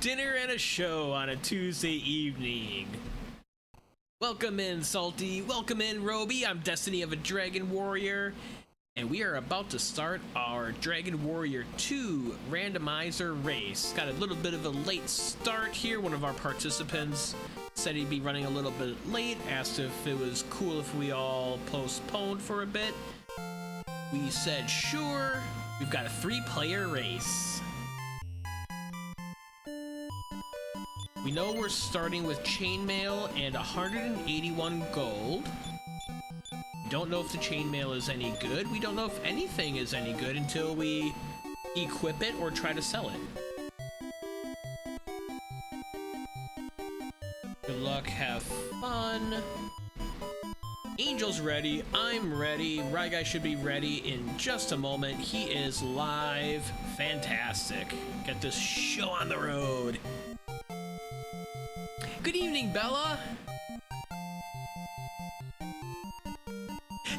dinner and a show on a Tuesday evening. Welcome in, Salty. Welcome in, Roby. I'm DestinyofaDragonWarrior, and we are about to start our Dragon Warrior 2 randomizer race. Got a little bit of a late start here. One of our participants said he'd be running a little bit late, asked if it was cool if we all postponed for a bit. We said sure. We've got a 3-player race. We know we're starting with chainmail and 181 gold. We don't know if the chainmail is any good. We don't know if anything is any good until we equip it or try to sell it. Good luck, have fun. Angel's ready, I'm ready, Ryguy should be ready in just a moment. He is live. Fantastic. Get this show on the road. Good evening, Bella.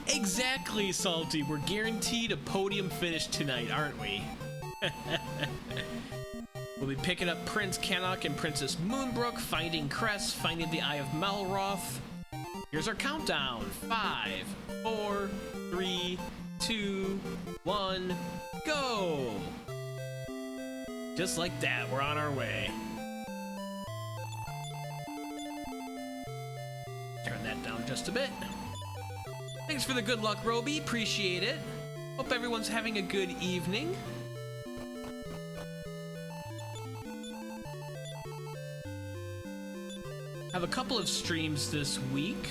Exactly, Salty. We're guaranteed a podium finish tonight, aren't we? We'll be picking up Prince Cannock and Princess Moonbrooke, finding crests, finding the Eye of Malroth. Here's our countdown. 5, 4, 3, 2, 1, go! Just like that, we're on our way. Turn that down just a bit. Thanks for the good luck, Roby. Appreciate it. Hope everyone's having a good evening. Have a couple of streams this week.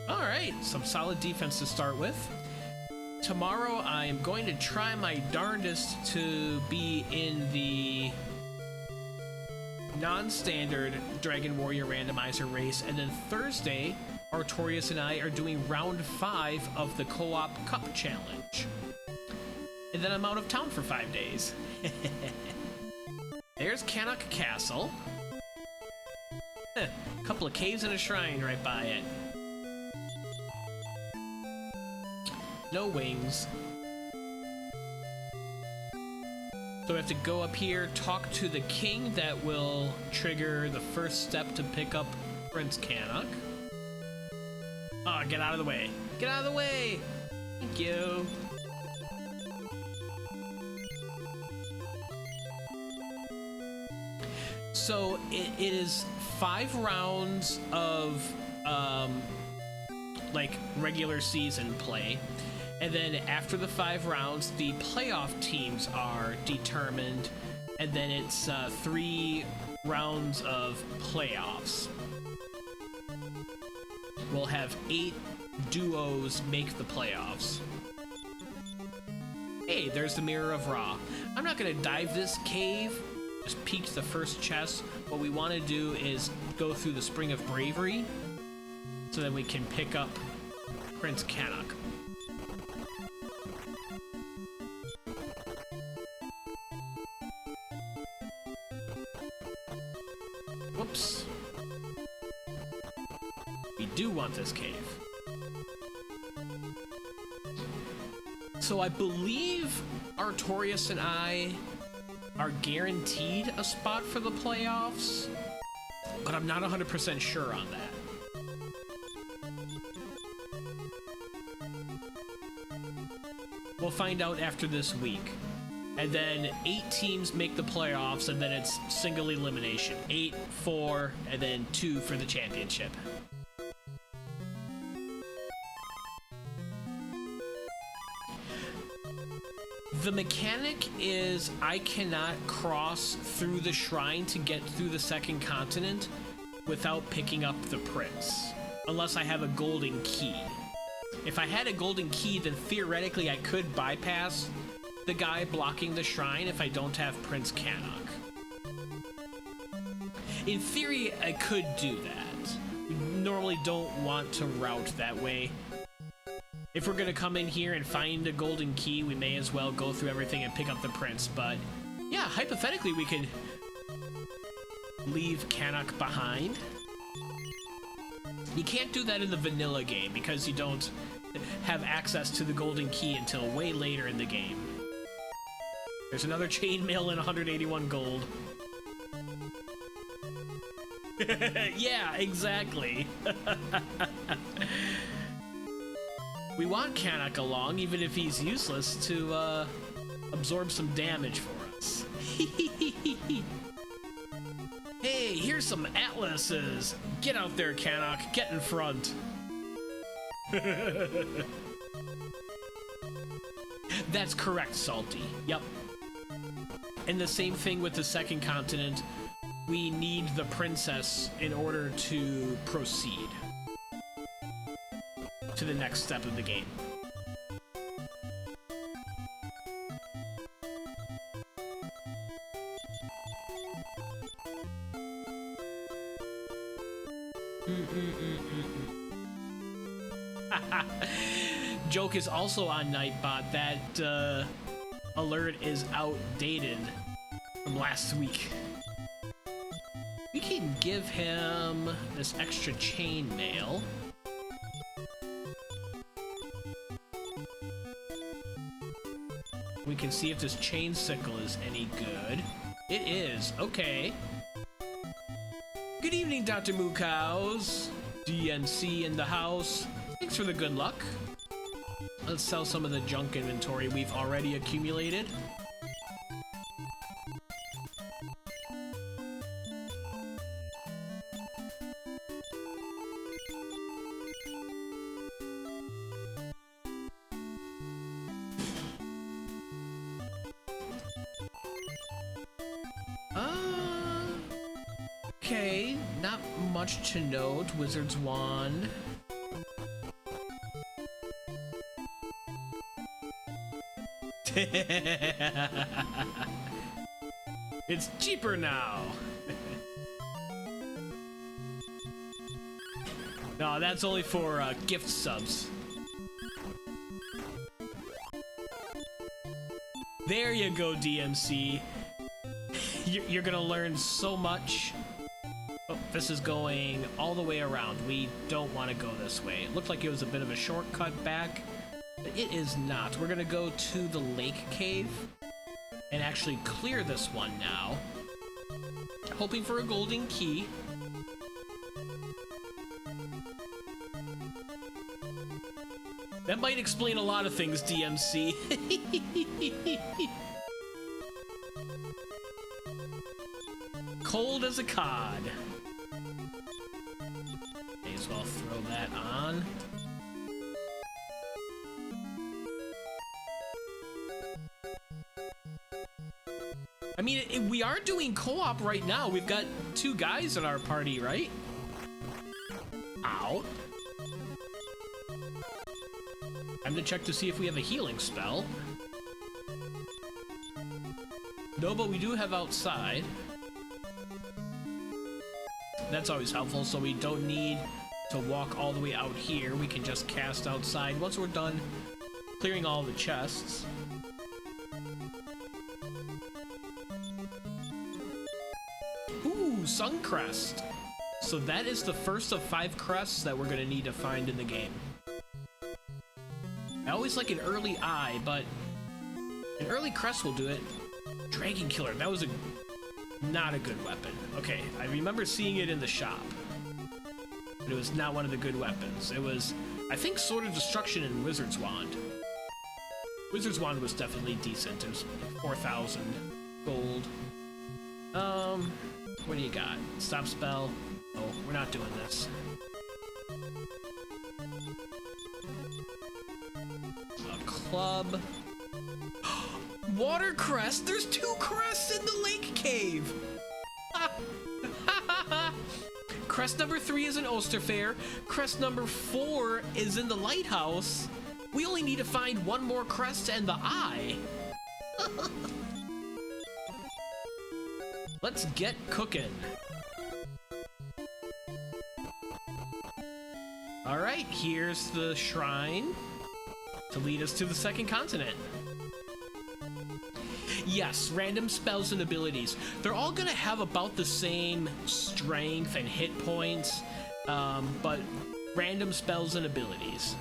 Alright, some solid defense to start with. Tomorrow I am going to try my darndest to be in the non-standard Dragon Warrior randomizer race, and then Thursday, Artorias and I are doing round 5 of the co-op cup challenge. And then I'm out of town for 5 days. There's Cannock Castle. A couple of caves and a shrine right by it. No wings. So we have to go up here, talk to the king. That will trigger the first step to pick up Prince Cannock. Oh, get out of the way. Get out of the way! Thank you. So it is 5 rounds of like regular season play, and then after the 5 rounds the playoff teams are determined, and then it's 3 rounds of playoffs. We'll have 8 duos make the playoffs. Hey, there's the Mirror of Ra. I'm not gonna dive this cave. Just peeked the first chest. What we want to do is go through the Spring of Bravery, so then we can pick up Prince Cannock. Whoops. We do want this cave. So I believe Artorias and I are guaranteed a spot for the playoffs, but I'm not 100% sure on that. We'll find out after this week. And then 8 teams make the playoffs, and then it's single elimination. 8, 4, and then 2 for the championship. The mechanic is I cannot cross through the shrine to get through the second continent without picking up the prince, unless I have a golden key. If I had a golden key, then theoretically I could bypass the guy blocking the shrine if I don't have Prince Cannock. In theory, I could do that. We normally don't want to route that way. If we're gonna come in here and find a golden key, we may as well go through everything and pick up the prince, but yeah, hypothetically we could leave Cannock behind. You can't do that in the vanilla game because you don't have access to the golden key until way later in the game. There's another chainmail and 181 gold. Yeah, exactly. We want Cannock along, even if he's useless, to absorb some damage for us. Hey, here's some atlases. Get out there, Cannock. Get in front. That's correct, Salty. Yep. And the same thing with the second continent. We need the princess in order to proceed to the next step of the game. Joke is also on Nightbot. That alert is outdated from last week. We can give him this extra chainmail. We can see if this chain sickle is any good. It is. Okay. Good evening, Dr. Moo Cows. DNC in the house. Thanks for the good luck. Let's sell some of the junk inventory we've already accumulated. Okay, not much to note. Wizard's Wand. It's cheaper now. No, that's only for gift subs. There you go, DMC. You're gonna learn so much. Oh, this is going all the way around. We don't want to go this way. It looked like it was a bit of a shortcut back, but it is not. We're gonna go to the lake cave and actually clear this one now. Hoping for a golden key. That might explain a lot of things, DMC. Cold as a cod. May as well throw that on. I mean, we are doing co-op right now. We've got 2 guys in our party, right? Ow. Time to check to see if we have a healing spell. No, but we do have outside. That's always helpful, so we don't need to walk all the way out here. We can just cast outside once we're done clearing all the chests. Ooh, Sun Crest. So that is the first of 5 crests that we're going to need to find in the game. I always like an early eye, but an early crest will do it. Dragon Killer, that was not a good weapon. Okay, I remember seeing it in the shop, but it was not one of the good weapons. It was, I think, Sword of Destruction and Wizard's Wand. Wizard's Wand was definitely decent. It was 4,000 gold. What do you got? Stop spell. Oh, we're not doing this. A club. Water crest? There's 2 crests in the lake cave! Crest number 3 is in Osterfair. Crest number 4 is in the lighthouse. We only need to find 1 more crest and the eye. Let's get cooking. Alright, here's the shrine to lead us to the second continent. Yes, random spells and abilities. They're all gonna have about the same strength and hit points, but random spells and abilities.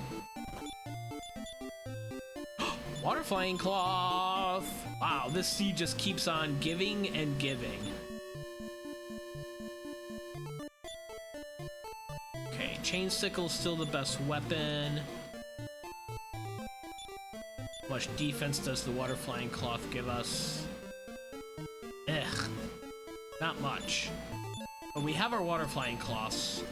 Water flying cloth! Wow, this sea just keeps on giving and giving. Okay, chain sickle's still the best weapon. How much defense does the water flying cloth give us? Ugh, not much. But we have our water flying cloths.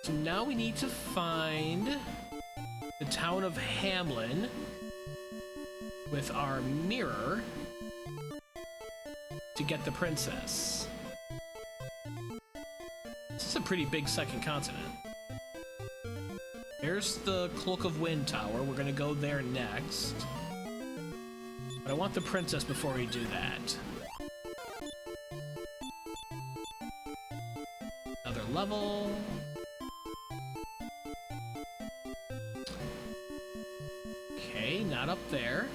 So now we need to find the town of Hamlin with our mirror to get the princess. This is a pretty big second continent. There's the Cloak of Wind Tower. We're gonna go there next. But I want the princess before we do that. Another level. Okay, not up there.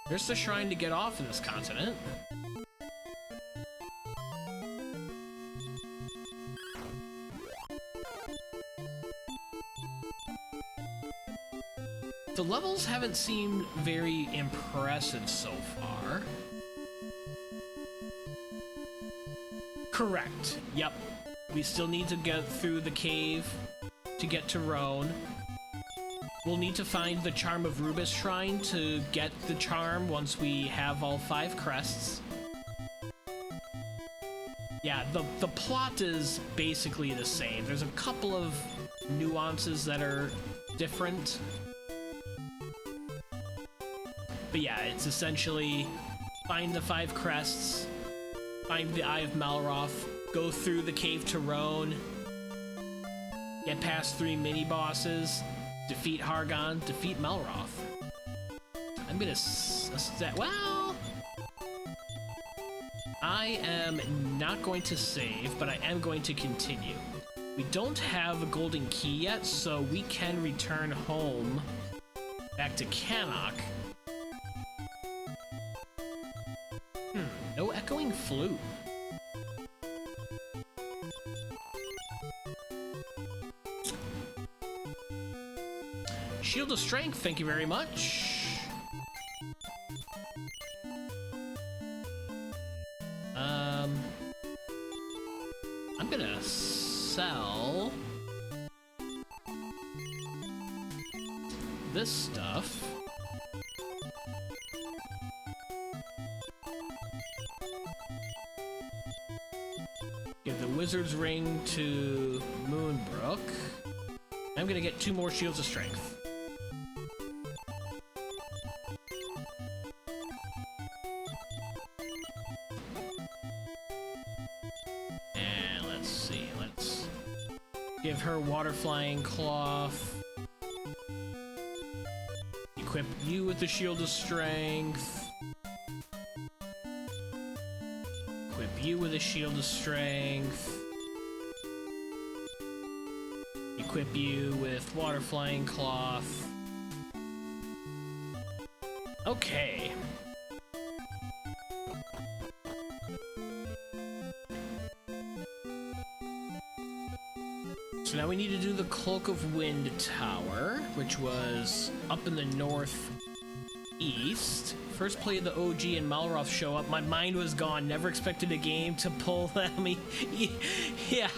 There's the shrine to get off in this continent. The levels haven't seemed very impressive so far. Correct. Yep. We still need to get through the cave to get to Rhone. We'll need to find the Charm of Rubiss shrine to get the charm once we have all 5 crests. Yeah, the plot is basically the same. There's a couple of nuances that are different. But yeah, it's essentially find the 5 crests, find the Eye of Malroth, go through the cave to Rhone, get past 3 mini-bosses, defeat Hargon, defeat Malroth. I'm gonna well, I am not going to save, but I am going to continue. We don't have a golden key yet, so we can return home back to Cannock. No echoing flute. Shield of Strength, thank you very much. I'm gonna sell this stuff. Give the Wizard's Ring to Moonbrooke. I'm gonna get 2 more Shields of Strength. And let's see, let's give her Water Flying Cloth. Equip you with the Shield of Strength. Equip you with a Shield of Strength. Equip you with Water Flying Cloth. Okay. So now we need to do the Cloak of Wind Tower, which was up in the northeast. First play of the OG and Malroth show up. My mind was gone. Never expected a game to pull that. Yeah.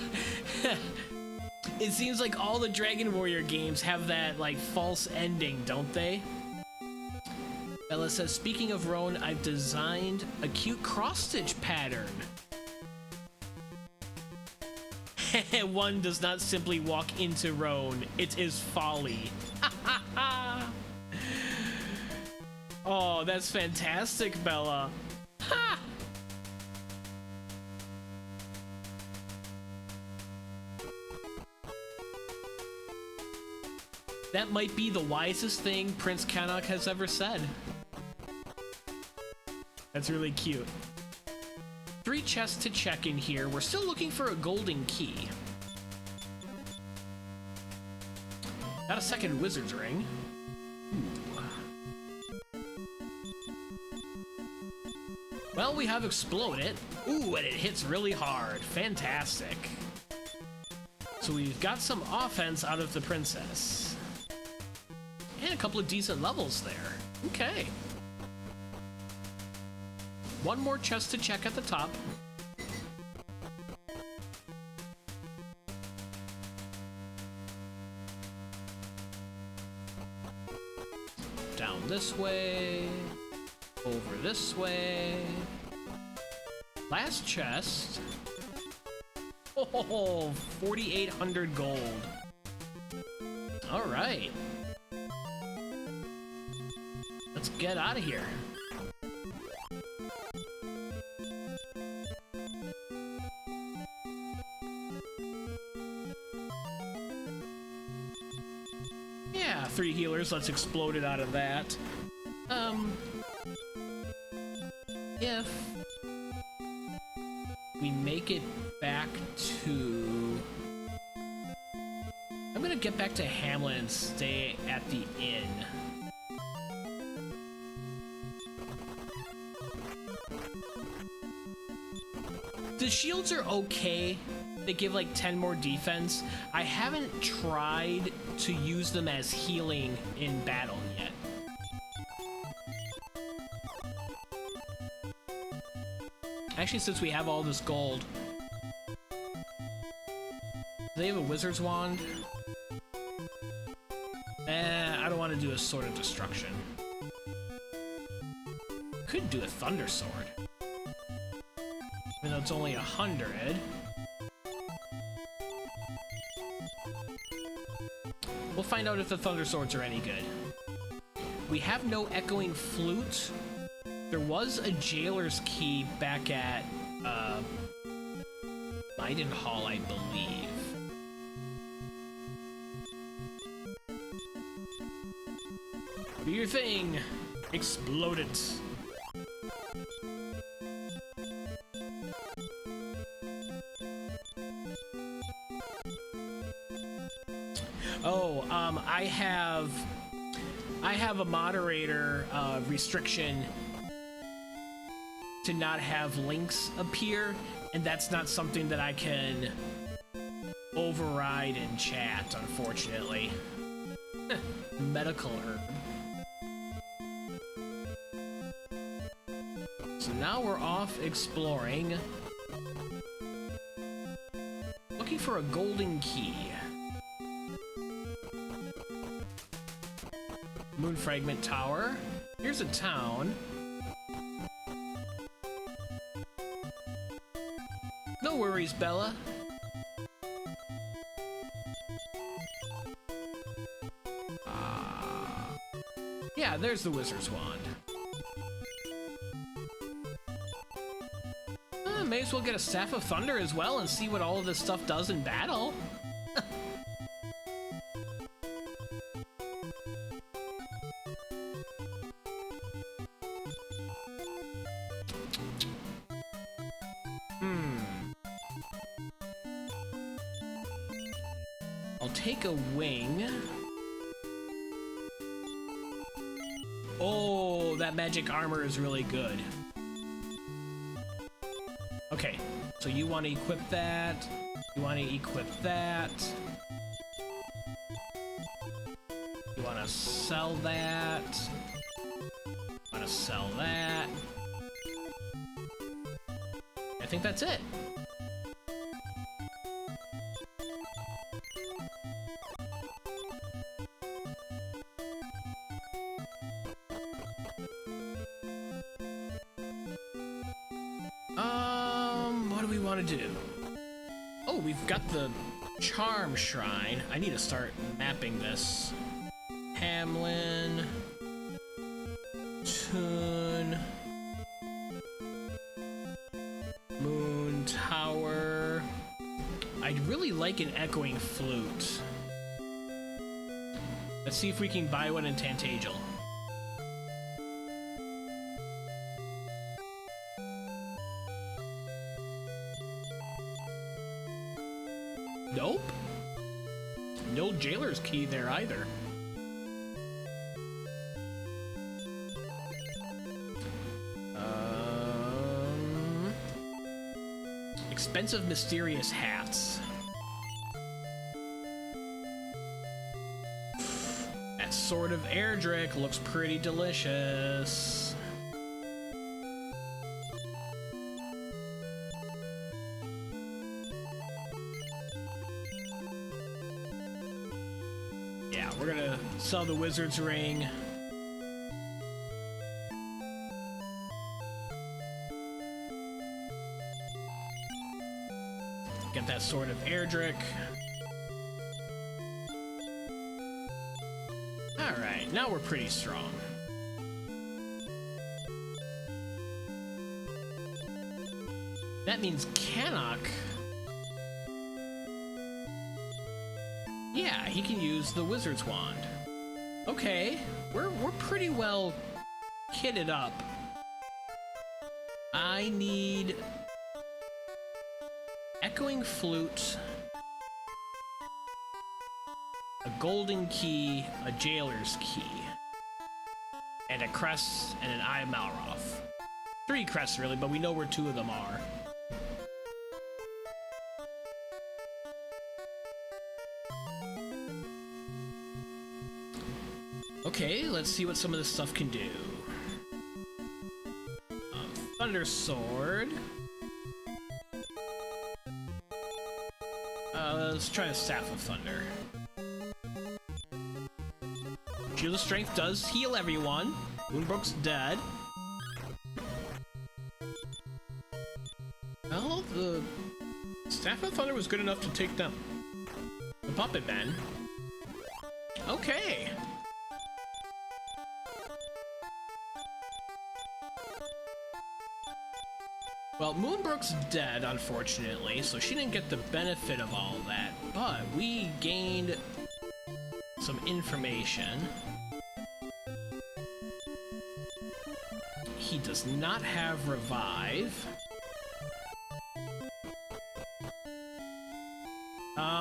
It seems like all the Dragon Warrior games have that, like, false ending, don't they? Bella says, speaking of Rhone, I've designed a cute cross-stitch pattern. One does not simply walk into Rhone. It is folly. Oh, that's fantastic, Bella. Ha! That might be the wisest thing Prince Cannock has ever said. That's really cute. 3 chests to check in here. We're still looking for a golden key. Got a second wizard's ring. Ooh. Well, we have exploded. Ooh, and it hits really hard. Fantastic. So we've got some offense out of the princess. And a couple of decent levels there. Okay. One more chest to check at the top. Down this way. Over this way. Last chest. Oh, 4,800 gold. All right. Let's get out of here. Yeah, 3 healers. Let's explode it out of that. If we make it back to... I'm gonna get back to Hamlin and stay at the inn. The shields are okay. They give like 10 more defense. I haven't tried to use them as healing in battle yet. Actually, since we have all this gold. Do they have a wizard's wand? I don't want to do a sword of destruction. Could do a thunder sword. Even though it's only 100. We'll find out if the thunder swords are any good. We have no echoing flute. There was a jailer's key back at Maidenhall, I believe. Do your thing. Explode it. Oh, I have a moderator restriction to not have links appear, and that's not something that I can override in chat, unfortunately. Medical herb. So now we're off exploring. Looking for a golden key. Moon Fragment Tower. Here's a town. No worries, Bella. Yeah, there's the wizard's wand. May as well get a Staff of Thunder as well and see what all of this stuff does in battle. I'll take a wing. Oh, that magic armor is really good. Okay, so you want to equip that. You want to equip that. You want to sell that. You want to sell that. I think that's it. What do we want to do? Oh, we've got the Charm Shrine. I need to start mapping this. Hamlin. Toon. Moon Tower. I'd really like an echoing flute. Let's see if we can buy one in Tantagel. Nope. No jailer's key there either. Expensive mysterious hats. Sword of Erdrick looks pretty delicious. Yeah, we're gonna sell the Wizard's Ring. Get that Sword of Erdrick. Alright, now we're pretty strong. That means Cannock. Yeah, he can use the Wizard's Wand. Okay, we're pretty well kitted up. I need Echoing Flute, a golden key, a jailer's key, and a crest and an Eye of Malroth. 3 crests really, but we know where 2 of them are. Okay, let's see what some of this stuff can do. Thunder Sword. Let's try a Staff of Thunder. Shield of Strength does heal everyone. Moonbrooke's dead. Well, the Staff of Thunder was good enough to take down the Puppet Men. Okay. Well, Moonbrooke's dead, unfortunately, so she didn't get the benefit of all that, but we gained some information. He does not have Revive.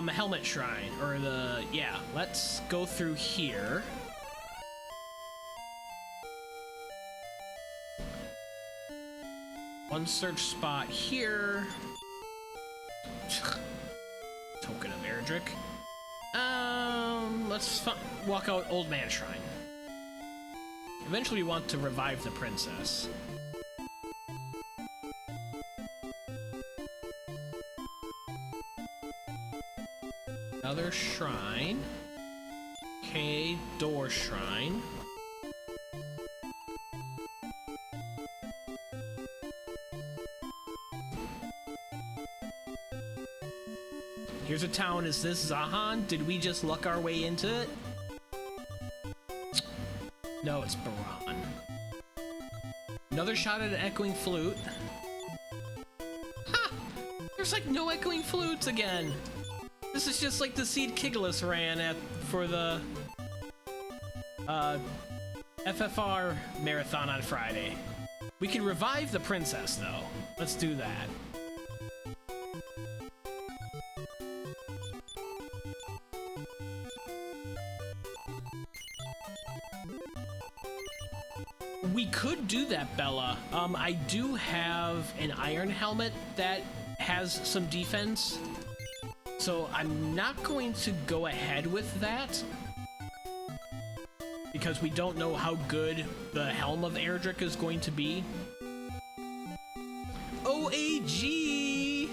Helmet Shrine, or yeah, let's go through here. One search spot here. Token of Erdrick. Let's walk out Old Man Shrine. Eventually we want to revive the princess. Another shrine. Okay, door shrine. Here's a town. Is this Zahan? Did we just luck our way into it? No, it's Baran. Another shot at an Echoing Flute. Ha! There's like no Echoing Flutes again. This is just like the seed Kigalus ran at for the FFR marathon on Friday. We can revive the princess though. Let's do that. We could do that, Bella. I do have an iron helmet that has some defense, so I'm not going to go ahead with that because we don't know how good the Helm of Erdrick is going to be. OAG!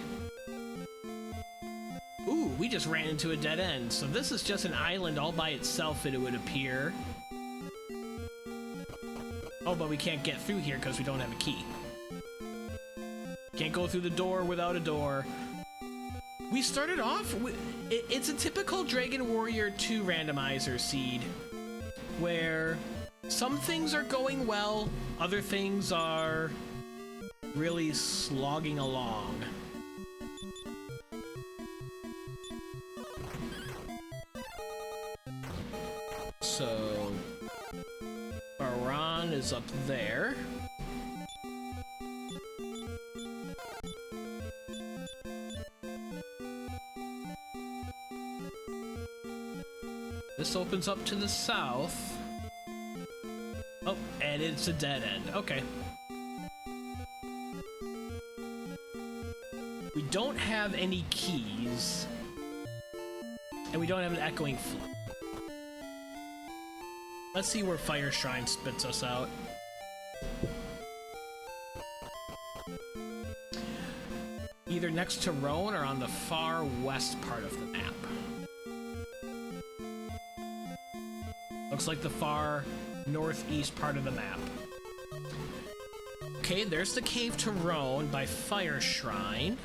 Ooh, we just ran into a dead end, so this is just an island all by itself, it would appear. Oh, but we can't get through here because we don't have a key. Can't go through the door without a door. We started off with... It's a typical Dragon Warrior 2 randomizer seed, where some things are going well, other things are really slogging along. So... Baran is up there. This opens up to the south. Oh, and it's a dead end. Okay. We don't have any keys. And we don't have an Echoing Flute. Let's see where Fire Shrine spits us out. Either next to Rhone or on the far west part of the map. Looks like the far northeast part of the map. Okay, there's the cave to Rhone by Fire Shrine.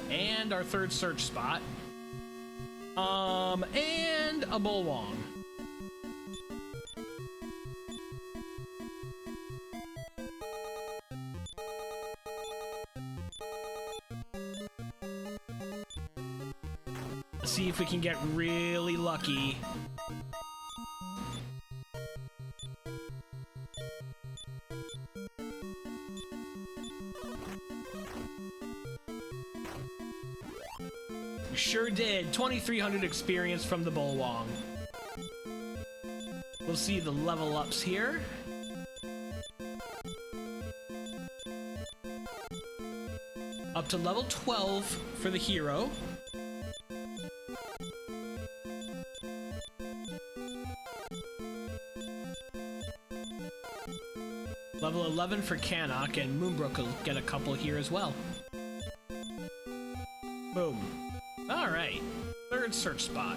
And our third search spot. And a Bullwong. Let's see if we can get really lucky. We sure did. 2,300 experience from the Bullwong. We'll see the level ups here. Up to level 12 for the hero. Level 11 for Cannock, and Moonbrooke will get a couple here as well. Boom. Alright, third search spot.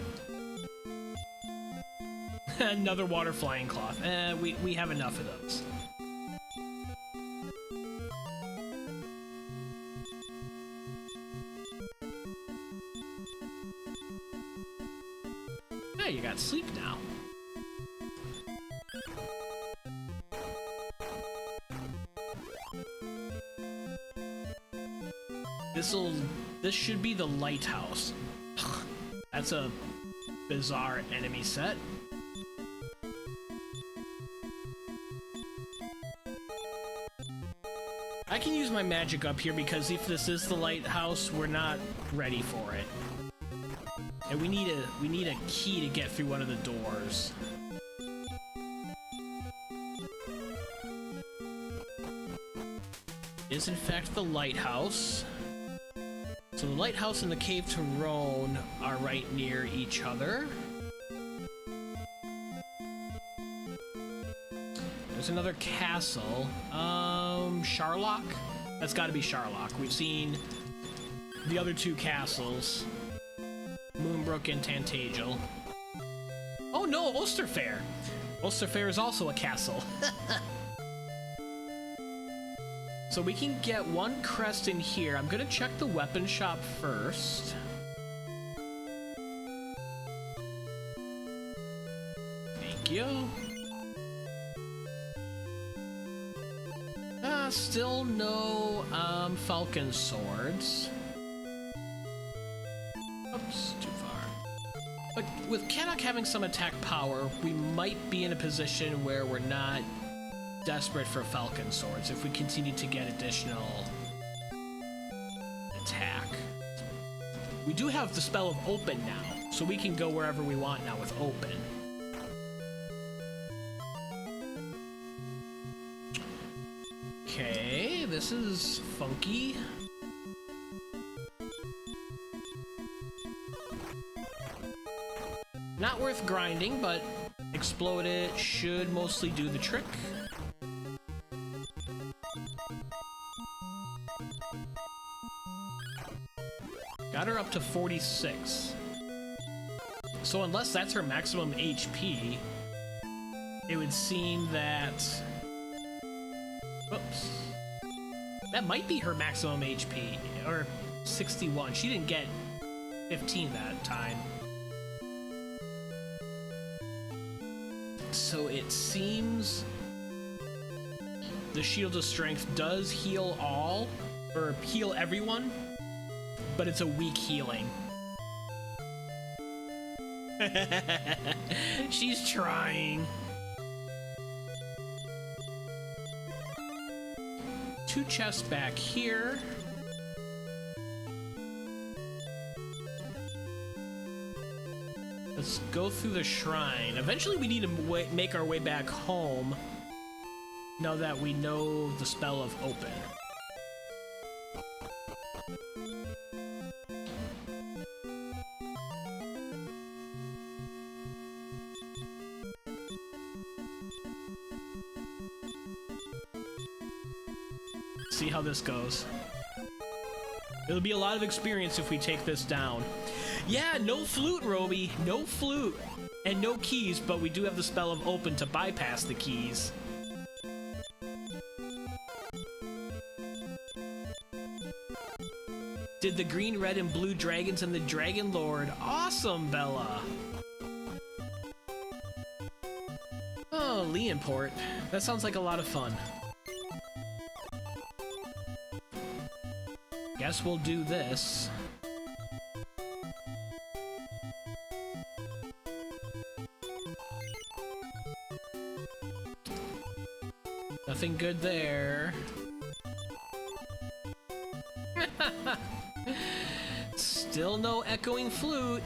Another water flying cloth. We have enough of those. Yeah, you got sleep now. This should be the lighthouse. That's a bizarre enemy set. I can use my magic up here because if this is the lighthouse, we're not ready for it. And we need a key to get through one of the doors. Is in fact the lighthouse. So the lighthouse and the cave to Rhone are right near each other. There's another castle. Charlock? That's gotta be Charlock. We've seen the other two castles. Moonbrooke and Tantagel. Oh no, Osterfair! Osterfair is also a castle. So we can get one crest in here. I'm gonna check the weapon shop first. Thank you. Still no falcon swords. Oops, too far. But with Cannock having some attack power, we might be in a position where we're not desperate for falcon swords if we continue to get additional attack. We do have the spell of open now, so we can go wherever we want now with open. Okay, this is funky. Not worth grinding, but explode it should mostly do the trick. Got her up to 46. So unless that's her maximum HP, it would seem that... Oops. That might be her maximum HP, or 61. She didn't get 15 that time. So it seems the Shield of Strength does heal all, or heal everyone, but it's a weak healing. She's trying. Two chests back here. Let's go through the shrine. Eventually we need to make our way back home now that we know the spell of open. See how this goes. It'll be a lot of experience if we take this down. Yeah, no flute, Roby. No flute. And no keys, but we do have the spell of open to bypass the keys. Did the green, red, and blue dragons and the Dragon Lord. Awesome, Bella. Oh, Leonport. That sounds like a lot of fun. Guess we'll do this. Nothing good there. Still no echoing flute.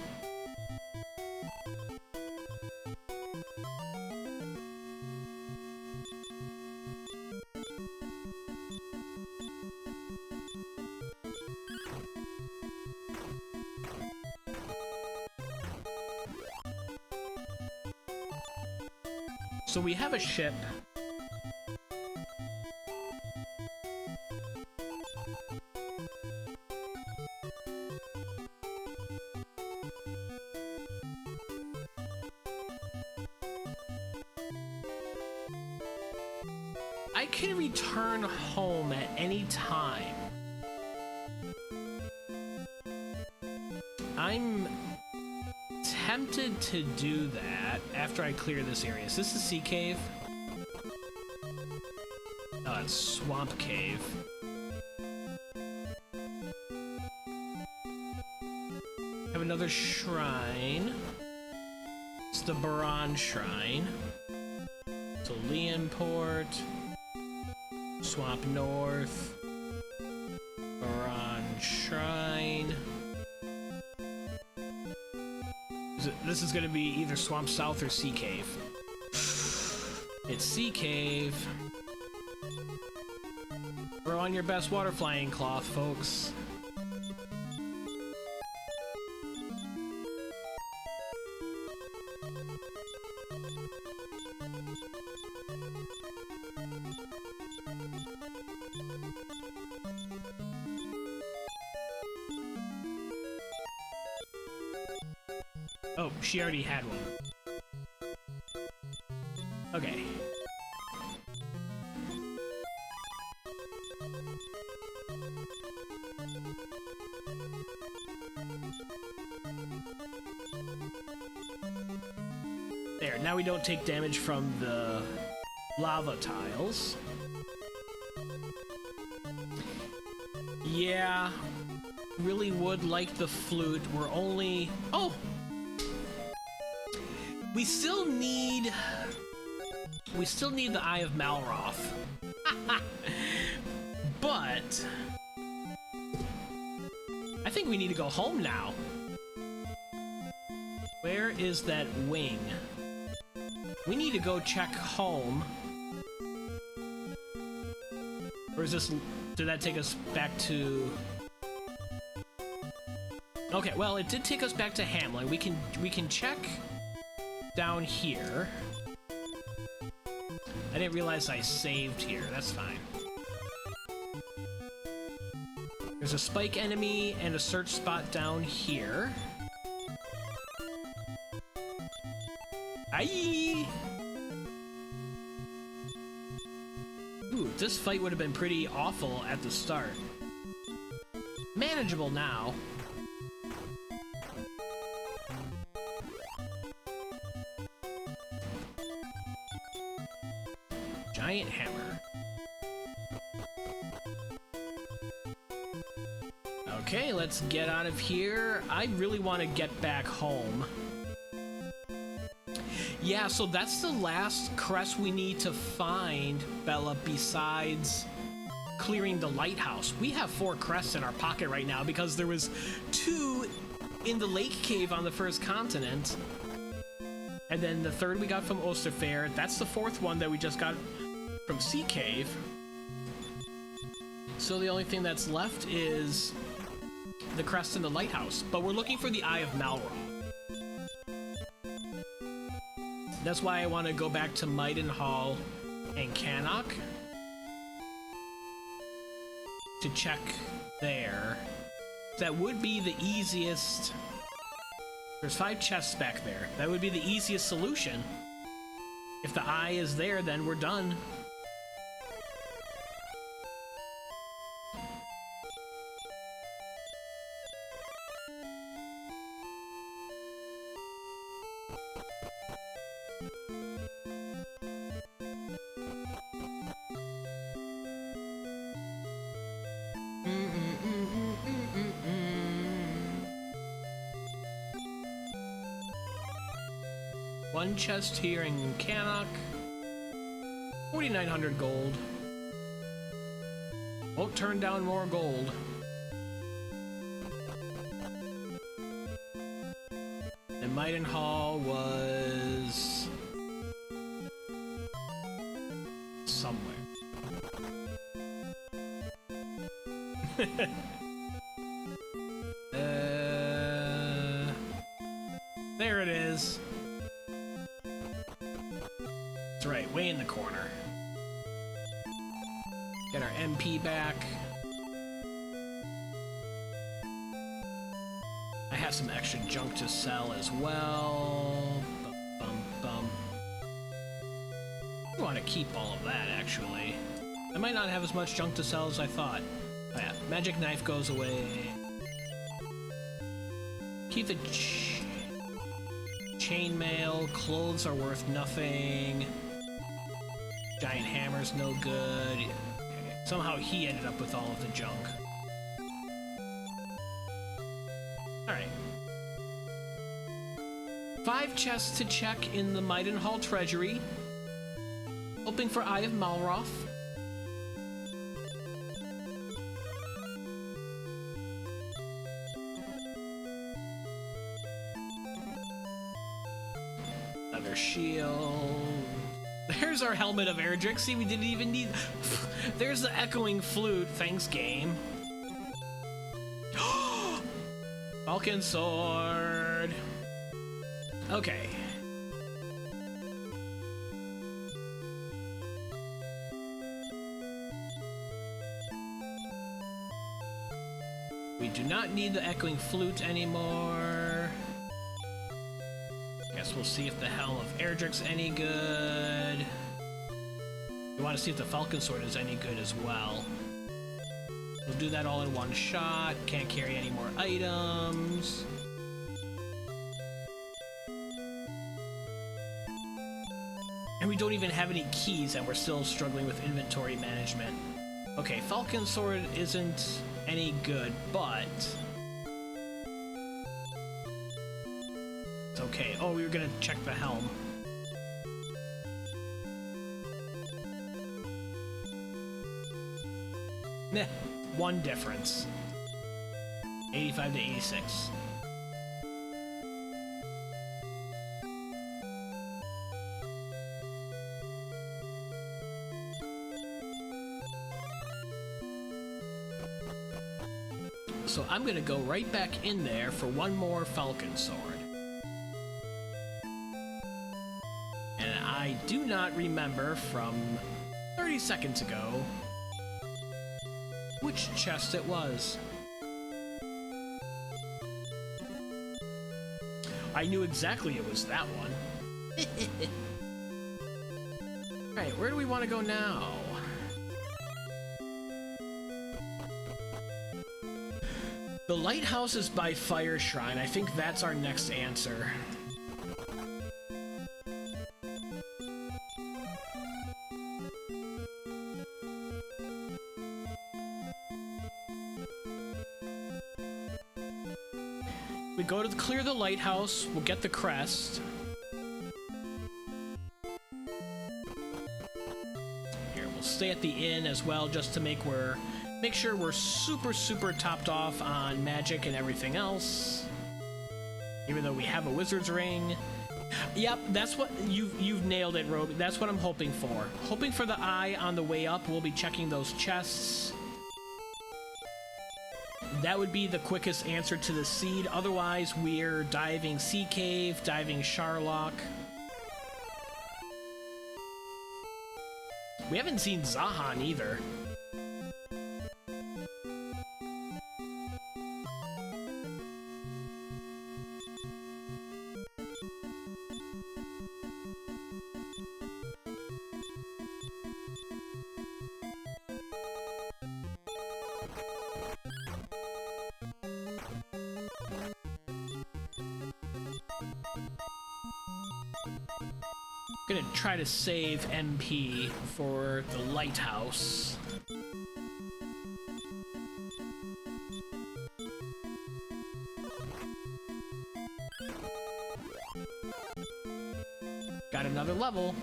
So we have a ship. I can return home at any time. I'm tempted to do that after I clear this area. Is this the sea cave? Oh, it's swamp cave. Have another shrine. It's the Baron shrine. So Leonport. Swamp North, Baron Shrine. This is going to be either Swamp South or Sea Cave. It's Sea Cave. Throw on your best water flying cloth, folks. Oh, she already had one. Okay. There, now we don't take damage from the lava tiles. Yeah, really would like the flute. We're only... Oh! We still need the Eye of Malroth. But I think we need to go home now. Where is that wing? We need to go check home. Or is this... Did that take us back to... Okay, well, it did take us back to Hamlin. We can check down here. I didn't realize I saved here. That's fine. There's a spike enemy and a search spot down here. Aye! Ooh, this fight would have been pretty awful at the start. Manageable now. Giant hammer. Okay, let's get out of here. I really want to get back home. Yeah, so that's the last crest we need to find, Bella, besides clearing the lighthouse. We have 4 crests in our pocket right now because there was 2 in the lake cave on the first continent. And then the 3rd we got from Osterfair. That's the 4th one that we just got from Sea Cave. So the only thing that's left is the crest in the lighthouse. But we're looking for the Eye of Malroth. That's why I want to go back to Maidenhall and Cannock. to check there. That would be the easiest. There's 5 chests back there. That would be the easiest solution. If the eye is there, then we're done. One chest here in Cannock. 4,900 gold. Won't turn down more gold. And Maiden Hall was somewhere. There it is. That's right, way in the corner. Get our MP back. I have some extra junk to sell as well. Bum, bum, bum. I want to keep all of that, actually. I might not have as much junk to sell as I thought. Oh yeah, magic knife goes away. Keep the chainmail. Clothes are worth nothing. Giant hammer's no good. Somehow he ended up with all of the junk. Alright. 5 chests to check in the Maiden Hall treasury. Hoping for Eye of Malroth. Another shield. There's our helmet of Erdrick. See, we didn't even need... There's the echoing flute. Thanks, game. Falcon sword. Okay. We do not need the echoing flute anymore. Guess we'll see if the Helm of Erdrick's any good. We want to see if the Falcon Sword is any good as well. We'll do that all in one shot. Can't carry any more items. And we don't even have any keys and we're still struggling with inventory management. Okay, Falcon Sword isn't any good, but... it's okay. Oh, we were gonna check the helm. Meh. One difference. 85 to 86. So I'm gonna go right back in there for one more Falcon Sword. And I do not remember from 30 seconds ago which chest it was. I knew exactly it was that one. Alright, where do we want to go now? The lighthouse is by Fire Shrine. I think that's our next answer. We go to clear the lighthouse, we'll get the crest. Here, we'll stay at the inn as well just to make sure we're super topped off on magic and everything else. Even though we have a wizard's ring. Yep, that's what you've nailed it, Roby. That's what I'm hoping for. Hoping for the eye on the way up. We'll be checking those chests. That would be the quickest answer to the seed. Otherwise, we're diving Sea Cave, diving Sharlock. We haven't seen Zahan either. Gonna try to save MP for the lighthouse. Got another level.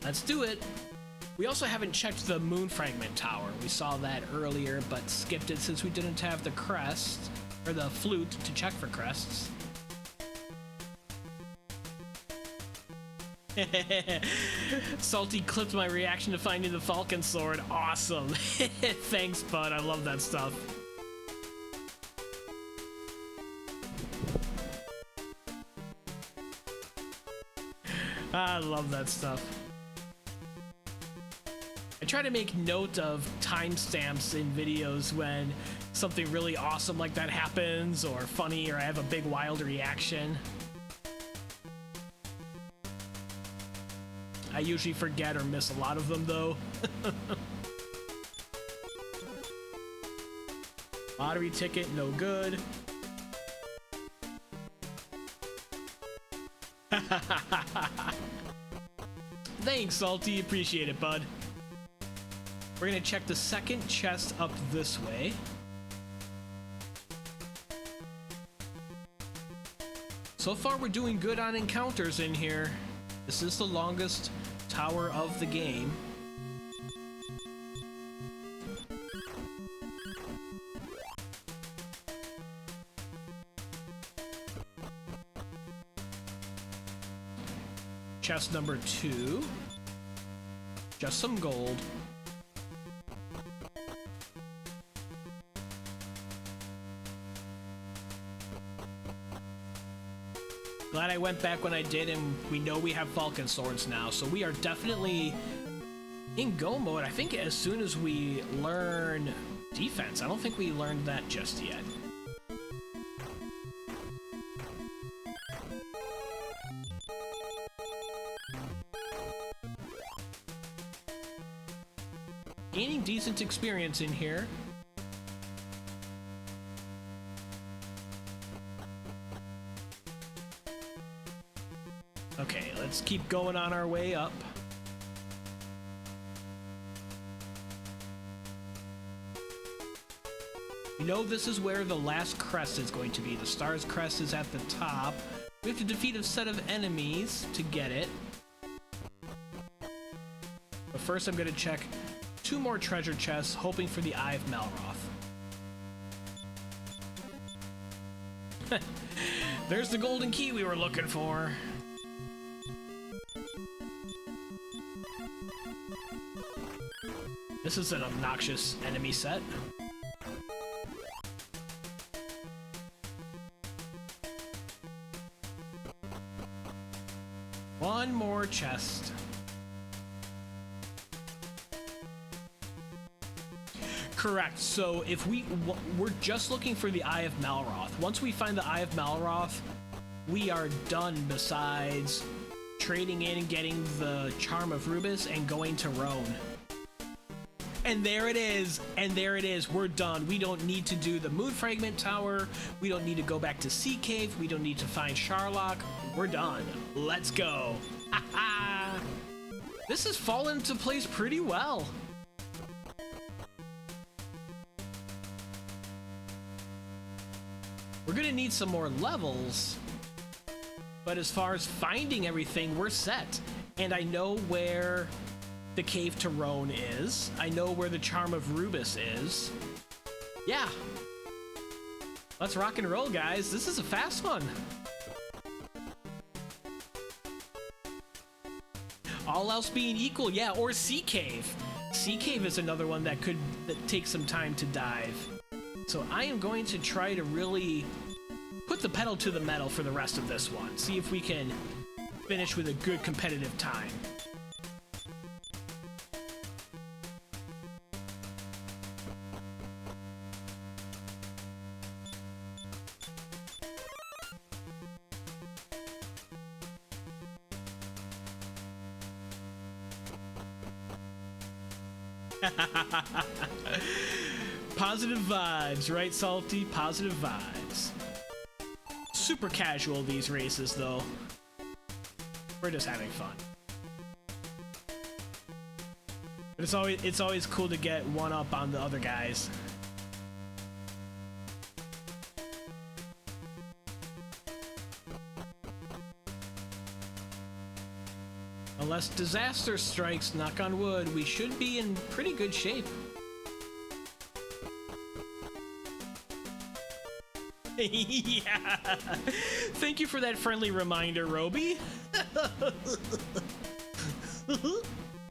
Let's do it. We also haven't checked the moon fragment tower. We saw that earlier, but skipped it since we didn't have the crest, or the flute, to check for crests. Salty clipped my reaction to finding the Falcon Sword. Awesome. Thanks, bud. I love that stuff. I love that stuff. I try to make note of timestamps in videos when something really awesome like that happens, or funny, or I have a big wild reaction. I usually forget or miss a lot of them, though. Lottery ticket, no good. Thanks, Salty. Appreciate it, bud. We're gonna check the second chest up this way. So far, we're doing good on encounters in here. This is the longest tower of the game. Chest number 2. Just some gold. Glad I went back when I did, and we know we have Falcon Swords now, so we are definitely in go mode. I think as soon as we learn defense, I don't think we learned that just yet. Gaining decent experience in here. Okay, let's keep going on our way up. You know this is where the last crest is going to be. The star's crest is at the top. We have to defeat a set of enemies to get it. But first I'm going to check 2 more treasure chests, hoping for the Eye of Malroth. There's the golden key we were looking for. This is an obnoxious enemy set. One more chest. Correct. So if we're just looking for the Eye of Malroth. Once we find the Eye of Malroth, we are done besides trading in and getting the Charm of Rubiss and going to Rhone. And there it is, and there it is, we're done. We don't need to do the Moon Fragment Tower, we don't need to go back to Sea Cave, we don't need to find Sharlock, we're done. Let's go. This has fallen into place pretty well. We're gonna need some more levels, but as far as finding everything, we're set. And I know where the cave to Rhone is. I know where the Charm of Rubiss is. Yeah. Let's rock and roll, guys. This is a fast one. All else being equal, yeah, or Sea Cave. Sea Cave is another one that could take some time to dive. So I am going to try to really put the pedal to the metal for the rest of this one. See if we can finish with a good competitive time. Positive vibes, right, Salty? Positive vibes. Super casual, these races, though. We're just having fun. But it's always cool to get one up on the other guys. Unless disaster strikes, knock on wood, we should be in pretty good shape. Yeah. Thank you for that friendly reminder, Roby.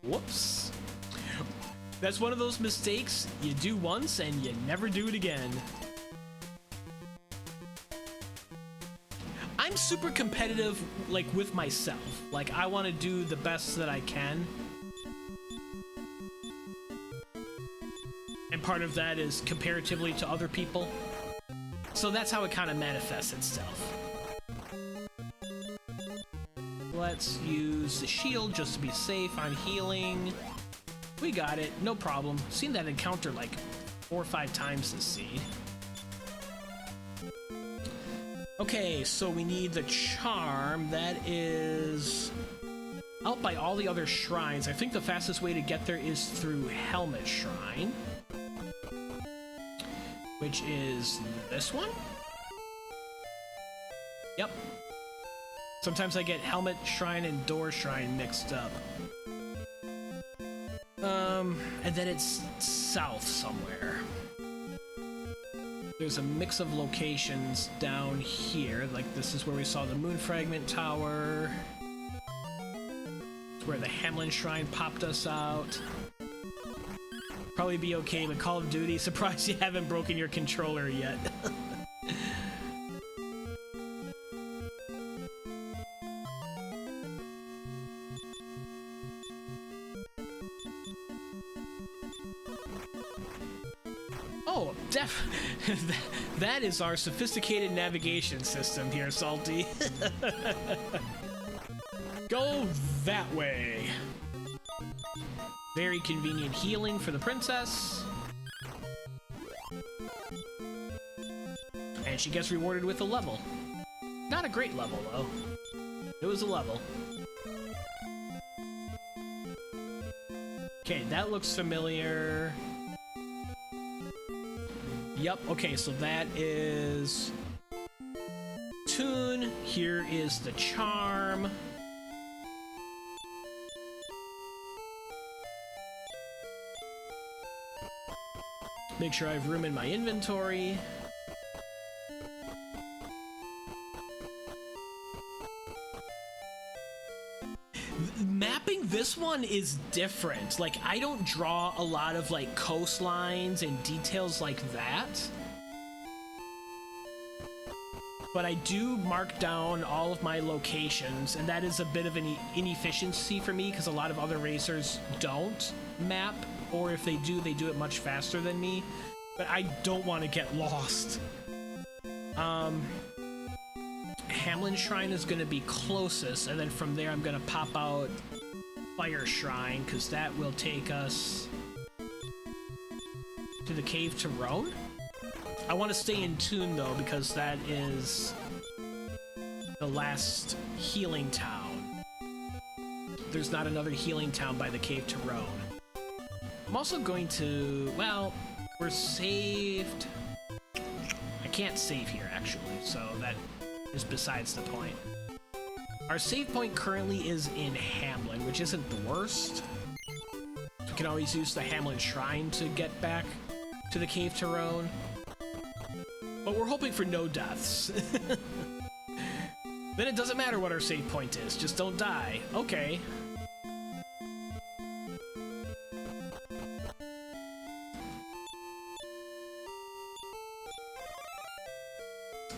Whoops. That's one of those mistakes you do once and you never do it again. I'm super competitive, like, with myself. Like, I want to do the best that I can. And part of that is comparatively to other people. So that's how it kind of manifests itself. Let's use the shield just to be safe on healing. We got it, no problem. Seen that encounter like 4 or 5 times this seed. Okay, so we need the charm. That is out by all the other shrines. I think the fastest way to get there is through Helmet Shrine, which is this one? Yep. Sometimes I get Helmet Shrine and Door Shrine mixed up. And then it's south somewhere. There's a mix of locations down here. Like, this is where we saw the Moon Fragment Tower. It's where the Hamlin Shrine popped us out. Probably be okay, but Call of Duty, surprised you haven't broken your controller yet. Oh, that is our sophisticated navigation system here, Salty. Go that way. Very convenient healing for the princess. And she gets rewarded with a level. Not a great level, though. It was a level. Okay, that looks familiar. Yep, okay, so that is Tune. Here is the charm. Make sure I have room in my inventory. Mapping this one is different. Like, I don't draw a lot of, like, coastlines and details like that. But I do mark down all of my locations, and that is a bit of an inefficiency for me because a lot of other racers don't map, or if they do it much faster than me. But I don't want to get lost. Hamlin Shrine is going to be closest, and then from there I'm going to pop out Fire Shrine, because that will take us to the cave to Rhone. I want to stay in Tune, though, because that is the last healing town. There's not another healing town by the cave to Rhone. I'm also going to... well, we're saved... I can't save here, actually, so that is besides the point. Our save point currently is in Hamlin, which isn't the worst. We can always use the Hamlin Shrine to get back to the cave to Rhone. But we're hoping for no deaths. Then it doesn't matter what our save point is, just don't die. Okay.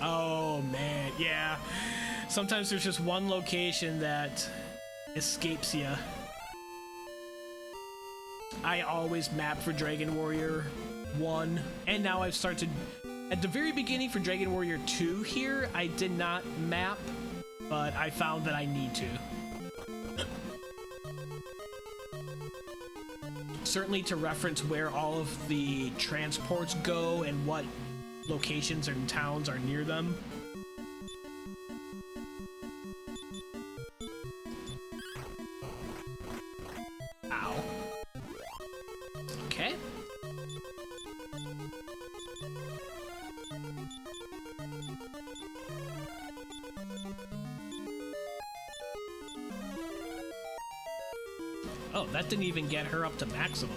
Oh man, yeah. Sometimes there's just one location that escapes you. I always map for Dragon Warrior 1, and now I've started... At the very beginning for Dragon Warrior 2 here, I did not map, but I found that I need to. certainly to reference where all of the transports go and what locations and towns are near them. Ow. Okay. Oh, that didn't even get her up to maximum.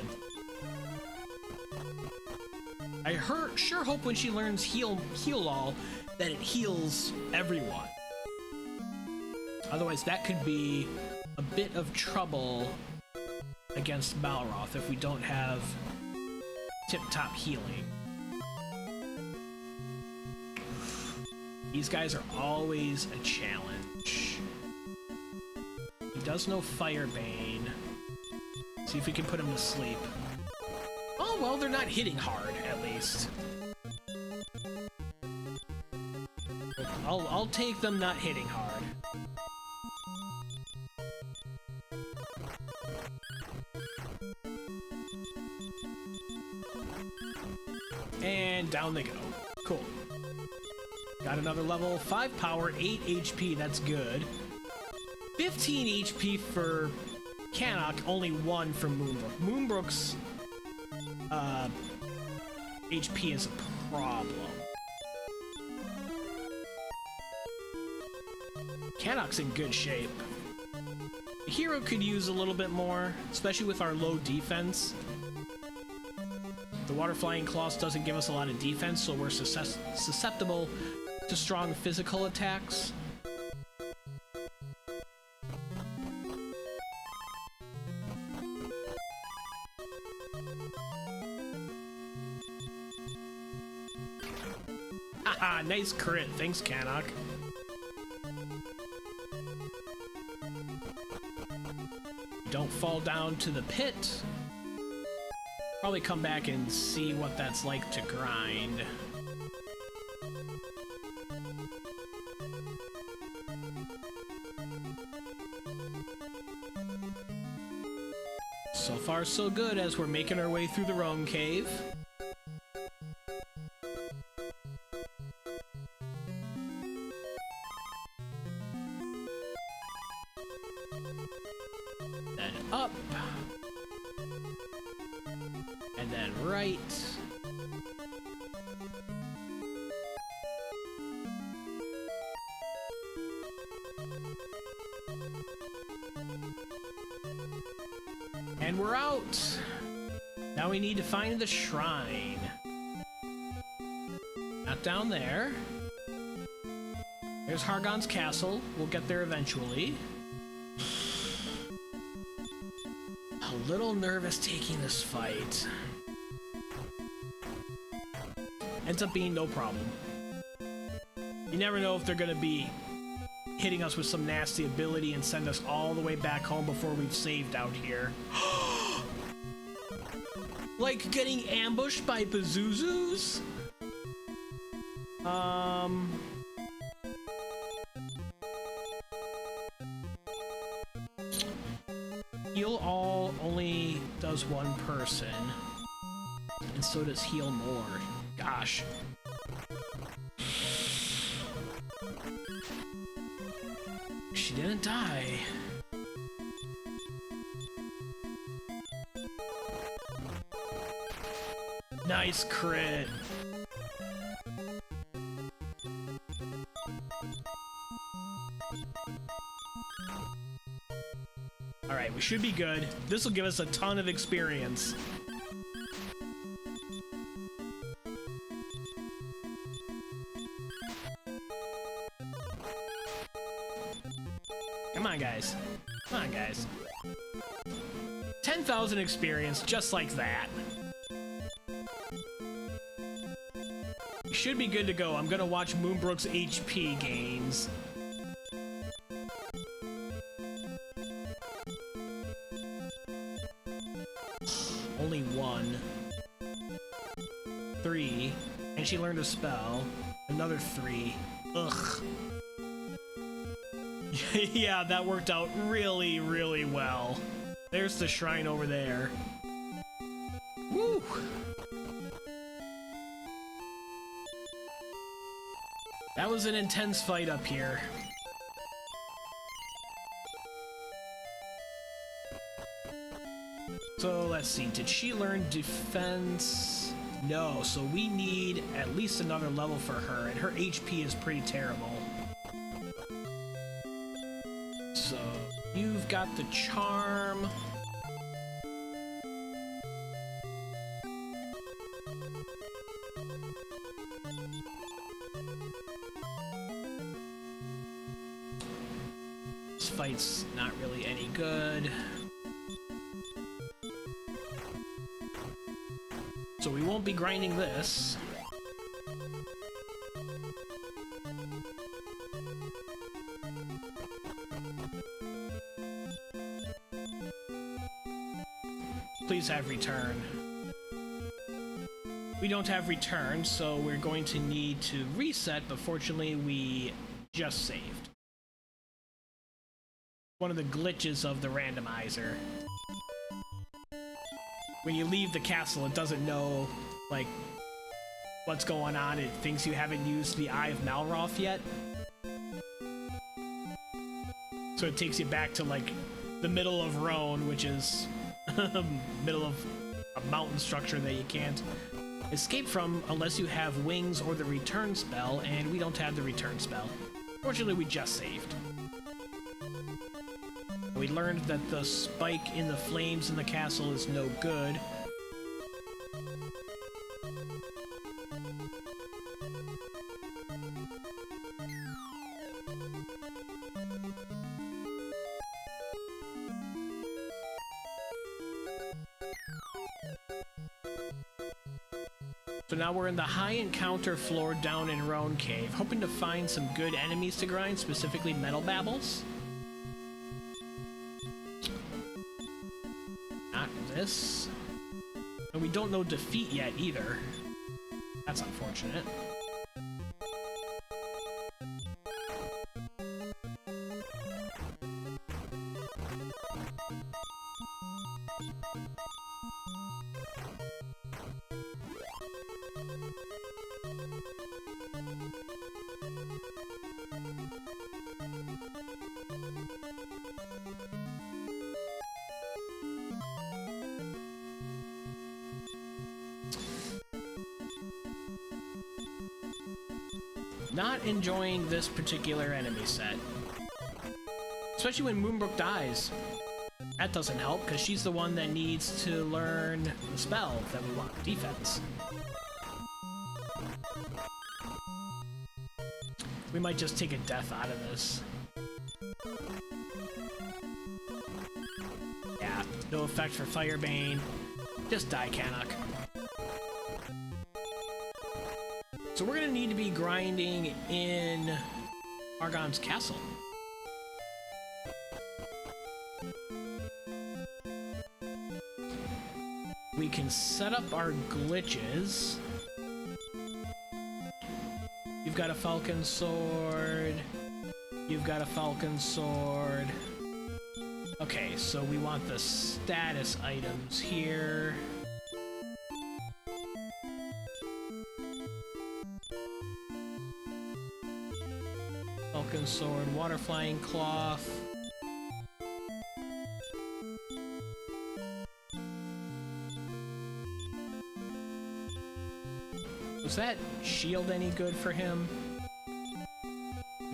I sure hope when she learns Heal All that it heals everyone. Otherwise, that could be a bit of trouble against Malroth if we don't have tip-top healing. These guys are always a challenge. He does know Firebane. See if we can put him to sleep. Oh, well, they're not hitting hard, at least. I'll take them not hitting hard. And down they go. Cool. Got another level. 5 power, 8 HP, that's good. 15 HP for Cannock, only 1 from Moonbrooke. Moonbrooke's HP is a problem. Cannock's in good shape. The hero could use a little bit more, especially with our low defense. The Water Flying Claws doesn't give us a lot of defense, so we're susceptible to strong physical attacks. Haha, nice crit. Thanks, Cannock. Don't fall down to the pit. Probably come back and see what that's like to grind. So far, so good as we're making our way through the Rhone cave. Then up. And then right. And we're out! Now we need to find the shrine. Not down there. There's Hargon's castle. We'll get there eventually. A little nervous taking this fight. Ends up being no problem. You never know if they're gonna be hitting us with some nasty ability and send us all the way back home before we've saved out here. Like getting ambushed by Pazuzus? Heal all only does 1 person. And so does heal more. Gosh. She didn't die. Nice crit. Alright, we should be good. This will give us a ton of experience. Come on, guys. Come on, guys. 10,000 experience, just like that. We should be good to go. I'm gonna watch Moonbrooke's HP gains. Only 1. 3. And she learned a spell. Another 3. Ugh. Yeah, that worked out really, really well. There's the shrine over there. Woo! That was an intense fight up here. So let's see, did she learn defense? No, so we need at least another level for her, and her HP is pretty terrible. So you've got the charm. This fight's not really any good. So we won't be grinding this. Please have return. We don't have return, so we're going to need to reset, but fortunately we just saved. One of the glitches of the randomizer. When you leave the castle, it doesn't know, like, what's going on. It thinks you haven't used the Eye of Malroth yet. So it takes you back to, like, the middle of Rhone, which is middle of a mountain structure that you can't escape from unless you have wings or the return spell, and we don't have the return spell. Fortunately, we just saved. We learned that the spike in the flames in the castle is no good. So now we're in the high encounter floor down in Rhone Cave, hoping to find some good enemies to grind, specifically metal babbles. Not this. And we don't know defeat yet either. That's unfortunate. Not enjoying this particular enemy set. Especially when Moonbrooke dies. That doesn't help, because she's the one that needs to learn the spell that we want, defense. We might just take a death out of this. Yeah, no effect for Firebane. Just die, Cannock. So we're gonna need to be grinding in Hargon's castle. We can set up our glitches. You've got a falcon sword. You've got a falcon sword. Okay, so we want the status items here. Falcon sword, water flying cloth. Was that shield any good for him?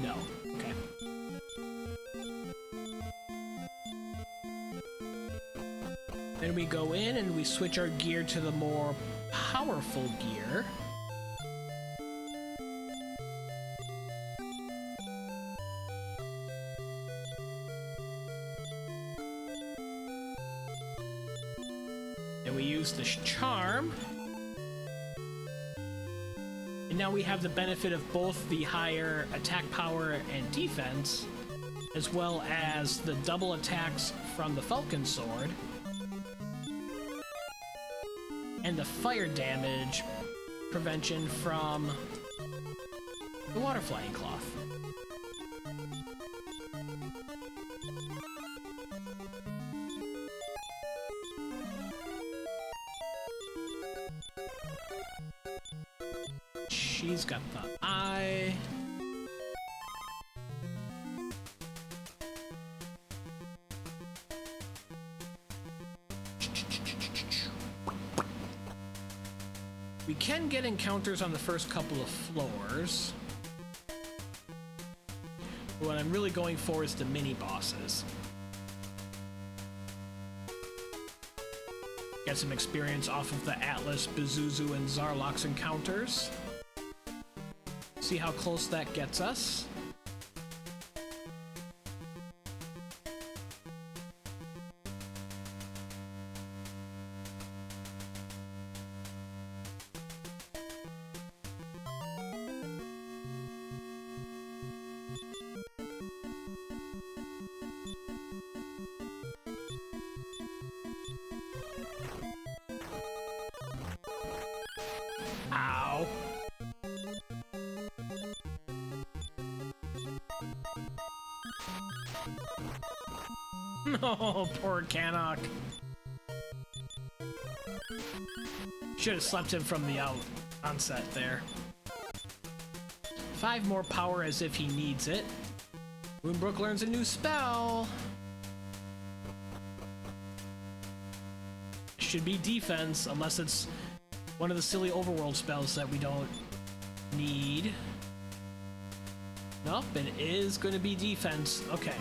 No. Okay. Then we go in and we switch our gear to the more powerful gear. And we use the charm. And now we have the benefit of both the higher attack power and defense, as well as the double attacks from the Falcon Sword, and the fire damage prevention from the water flying cloth. She's got the eye. We can get encounters on the first couple of floors. But what I'm really going for is the mini bosses. Get some experience off of the Atlas, Pazuzu, and Zarlox encounters. See how close that gets us. Ow. No, poor Cannock. Should have slept him from the onset there. 5 more power as if he needs it. Moonbrooke learns a new spell. Should be defense, unless it's one of the silly overworld spells that we don't need. Nope, it is going to be defense. Okay.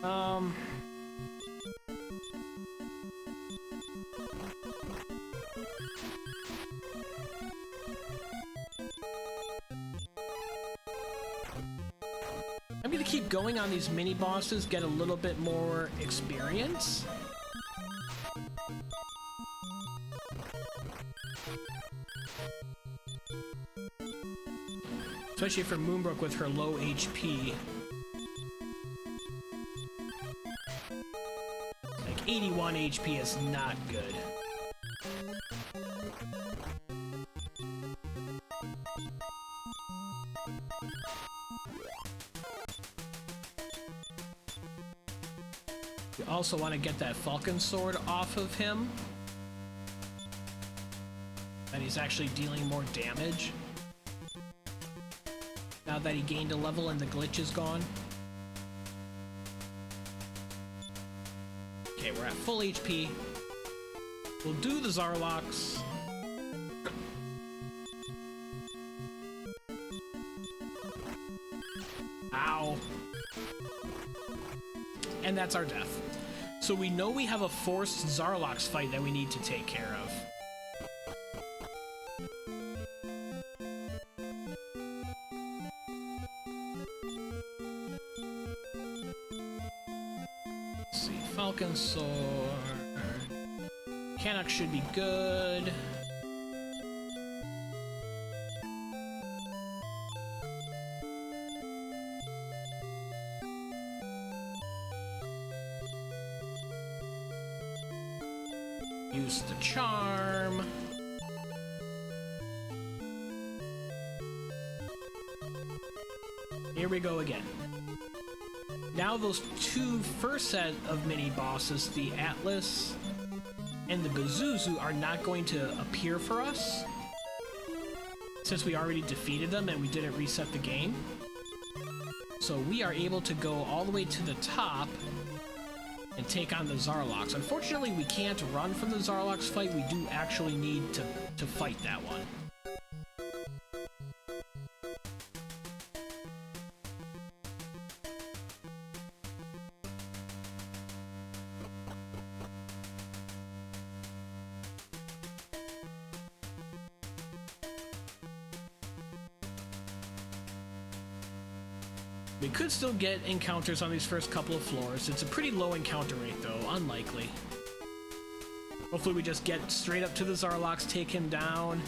I'm going to keep going on these mini bosses, get a little bit more experience. Especially for Moonbrooke with her low HP. Like 81 HP is not good. You also want to get that Falcon Sword off of him. And he's actually dealing more damage. Now that he gained a level and the glitch is gone. Okay, we're at full HP. We'll do the Zarlox. Ow. And that's our death. So we know we have a forced Zarlox fight that we need to take care of. Falcon Sword. Cannock should be good. Use the charm. Here we go again. Now those two first set of mini bosses, the Atlas and the Pazuzu, are not going to appear for us since we already defeated them and we didn't reset the game. So we are able to go all the way to the top and take on the Zarlox. Unfortunately, we can't run from the Zarlox fight. We do actually need to fight that one. We could still get encounters on these first couple of floors. It's a pretty low encounter rate, though. Unlikely. Hopefully we just get straight up to the Zarlox, take him down.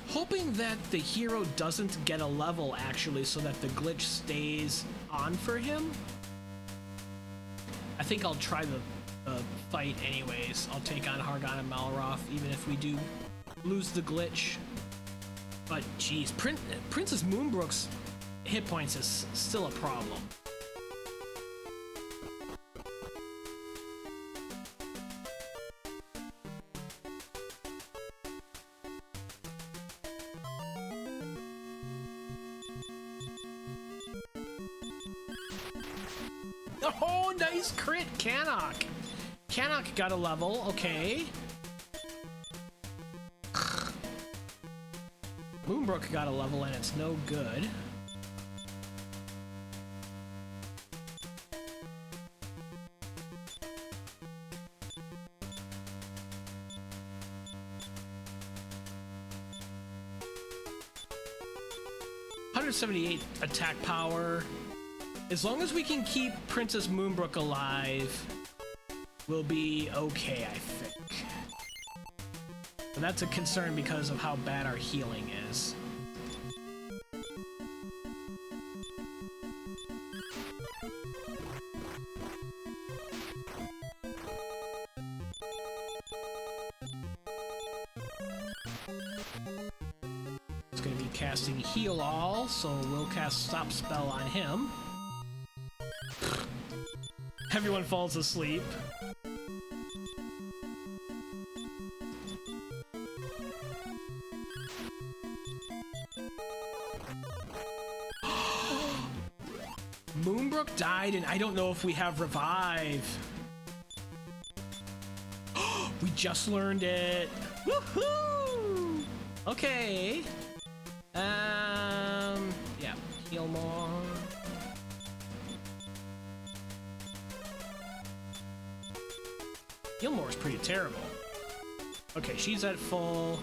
Hoping that the hero doesn't get a level, actually, so that the glitch stays on for him. I think I'll try the fight anyways. I'll take on Hargon and Malroth, even if we do lose the glitch. But, geez, Princess Moonbrooke's hit points is still a problem. Oh, nice crit, Cannock. Cannock got a level, okay. Moonbrooke got a level and it's no good. .178 attack power. As long as we can keep Princess Moonbrooke alive, we'll be okay, I think. But that's a concern because of how bad our healing is. It's going to be casting Heal All, so we'll cast Stop Spell on him. Everyone falls asleep. Moonbrooke died, and I don't know if we have Revive. We just learned it. Woohoo! Okay. Yeah. Heal more. Gilmore's pretty terrible. Okay, she's at full.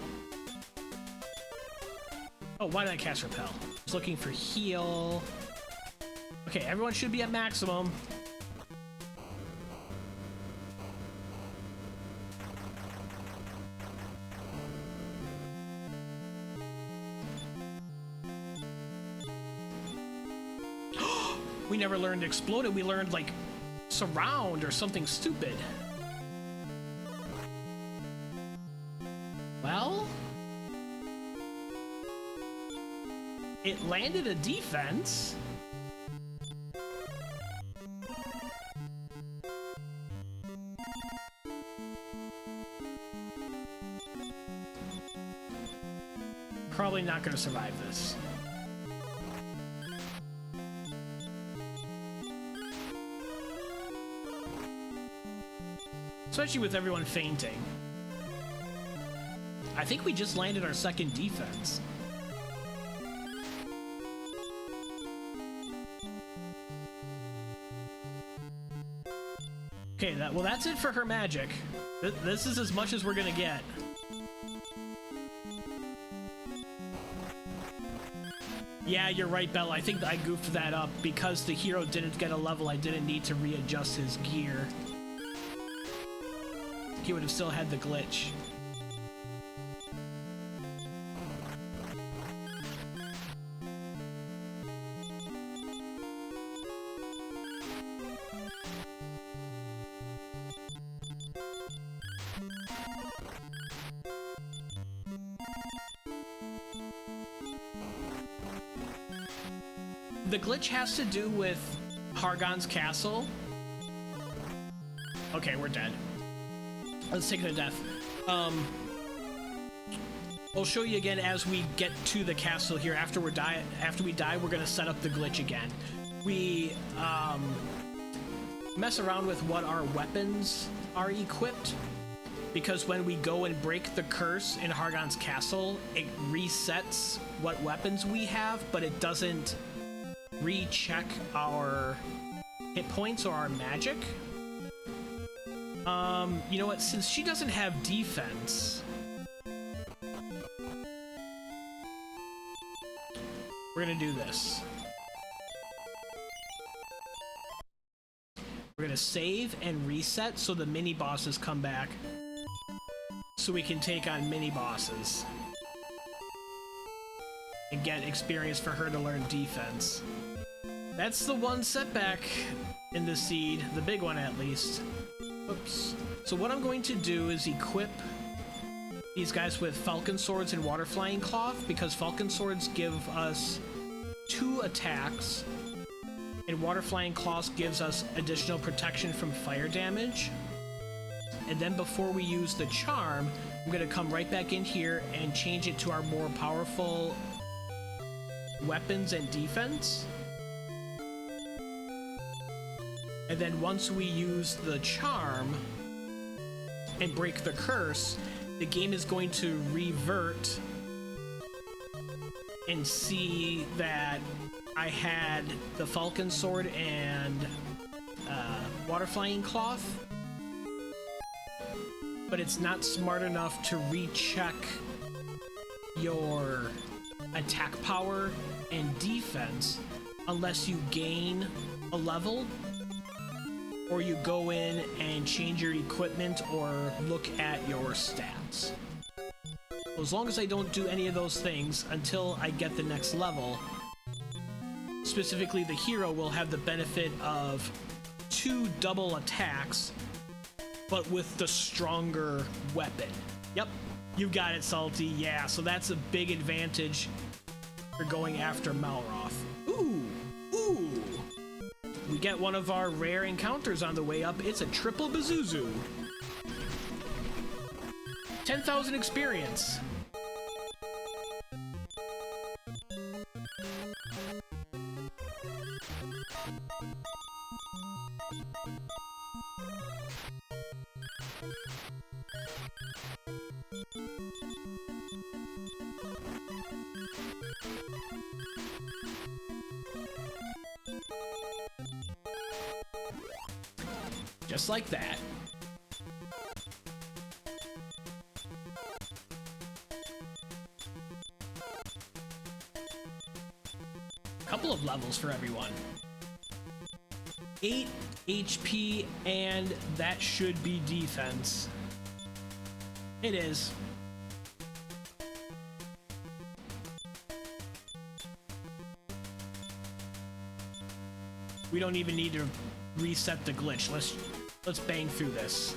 Oh, why did I cast Repel? I was looking for heal. Okay, everyone should be at maximum. We never learned Exploded. We learned, like, Surround or something stupid. Well, it landed a defense. Probably not going to survive this. Especially with everyone fainting. I think we just landed our second defense. Okay, well, that's it for her magic. This is as much as we're gonna get. Yeah, you're right, Bella. I think I goofed that up. Because the hero didn't get a level, I didn't need to readjust his gear. He would have still had the glitch. The glitch has to do with Hargon's castle. Okay, we're dead. Let's take it to death. I'll show you again as we get to the castle here. After we die, we're gonna set up the glitch again. We mess around with what our weapons are equipped, because when we go and break the curse in Hargon's castle, it resets what weapons we have, but it doesn't recheck our hit points or our magic. You know what? Since she doesn't have defense, we're gonna do this. We're gonna save and reset so the mini bosses come back, so we can take on mini bosses and get experience for her to learn defense. That's the one setback in the seed, the big one at least. Oops. So what I'm going to do is equip these guys with Falcon Swords and Water Flying Cloth, because Falcon Swords give us 2 attacks, and Water Flying Cloth gives us additional protection from fire damage. And then before we use the charm, I'm going to come right back in here and change it to our more powerful weapons and defense. And then once we use the charm and break the curse, the game is going to revert and see that I had the falcon sword and water flying cloth, but it's not smart enough to recheck your attack power and defense unless you gain a level, or you go in and change your equipment or look at your stats. As long as I don't do any of those things until I get the next level, specifically the hero will have the benefit of 2 double attacks, but with the stronger weapon. Yep, you got it, Salty. Yeah, so that's a big advantage for going after Malroth. Ooh, ooh. We get one of our rare encounters on the way up. It's a triple Bazuzu. 10,000 experience. Just like that. Couple of levels for everyone. 8 HP, and that should be defense. It is. We don't even need to reset the glitch. Let's bang through this.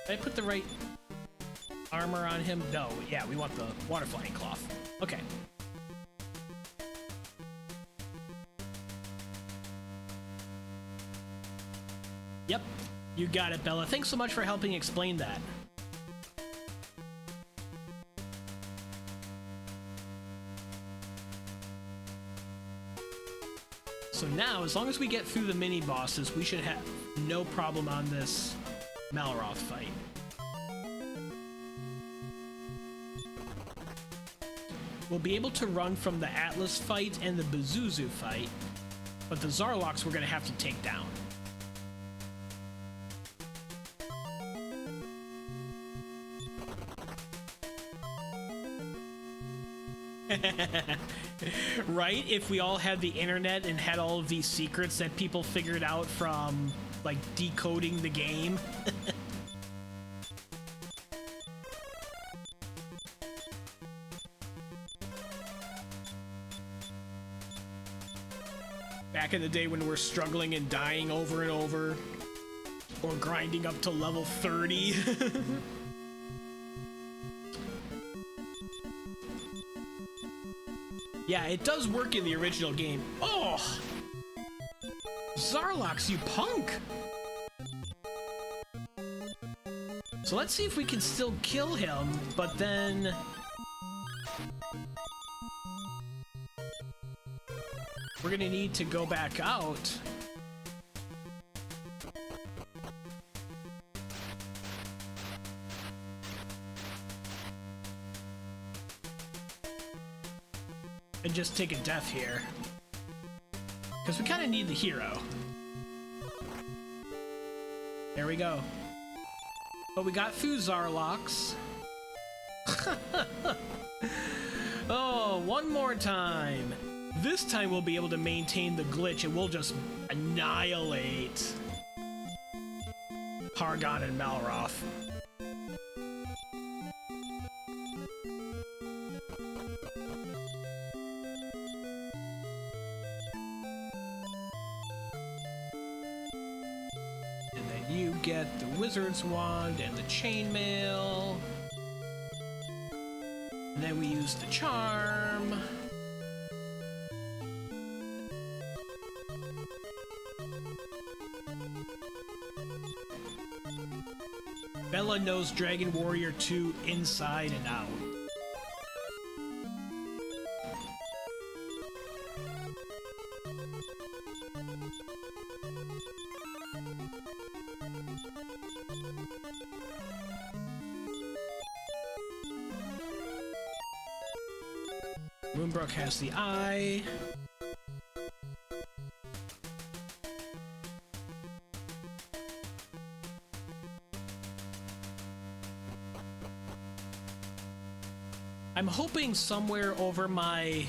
Did I put the right armor on him? No, yeah, we want the water flying cloth. Okay. Yep, you got it, Bella. Thanks so much for helping explain that. So now, as long as we get through the mini-bosses, we should have no problem on this Malroth fight. We'll be able to run from the Atlas fight and the Bazuzu fight, but the Zarloks we're going to have to take down. Right? If we all had the internet and had all of these secrets that people figured out from, like, decoding the game. Back in the day when we're struggling and dying over and over, or grinding up to level 30. Yeah, it does work in the original game. Oh! Zarloks, you punk! So let's see if we can still kill him, but then... we're gonna need to go back out. And just take a death here. Because we kind of need the hero. There we go. But we got through Zarloks. Oh, one more time. This time we'll be able to maintain the glitch and we'll just annihilate Hargon and Malroth. You get the Wizard's Wand and the Chainmail. And then we use the Charm. Bella knows Dragon Warrior 2 inside and out. Moonbrooke has the eye. I'm hoping somewhere over my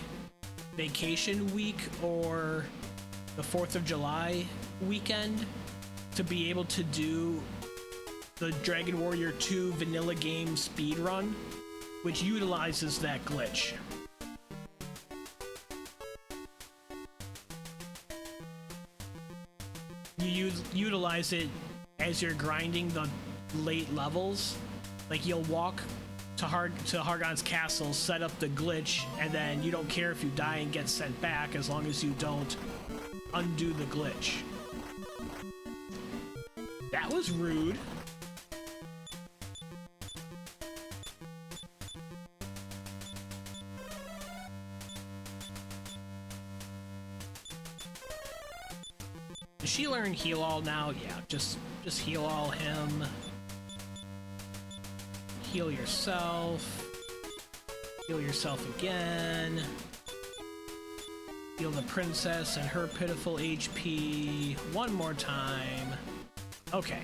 vacation week or the 4th of July weekend to be able to do the Dragon Warrior 2 vanilla game speedrun, which utilizes that glitch. You utilize it as you're grinding the late levels. Like, you'll walk to Hargon's castle, set up the glitch, and then you don't care if you die and get sent back as long as you don't undo the glitch. That was rude. Does she learn heal all now? Yeah, just heal all him. Heal yourself. Heal yourself again. Heal the princess and her pitiful HP one more time. Okay.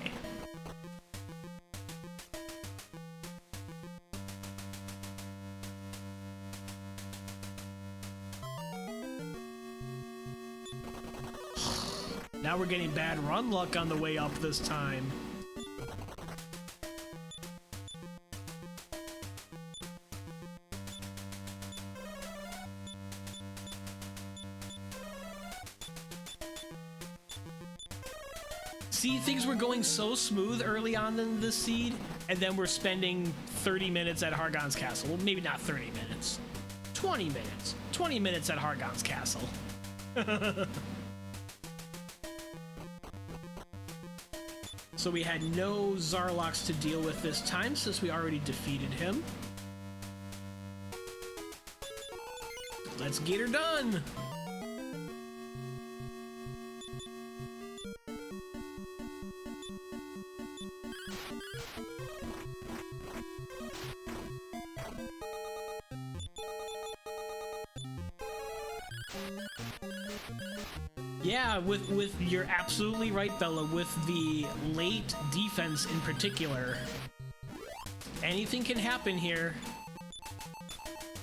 Now we're getting bad run luck on the way up this time. See, things were going so smooth early on in the seed, and then we're spending 30 minutes at Hargon's castle. Well, maybe not 30 minutes. 20 minutes. 20 minutes at Hargon's castle. So we had no Zarloks to deal with this time since we already defeated him. Let's get her done! Yeah, with you're absolutely right, Bella, with the late defense in particular. Anything can happen here.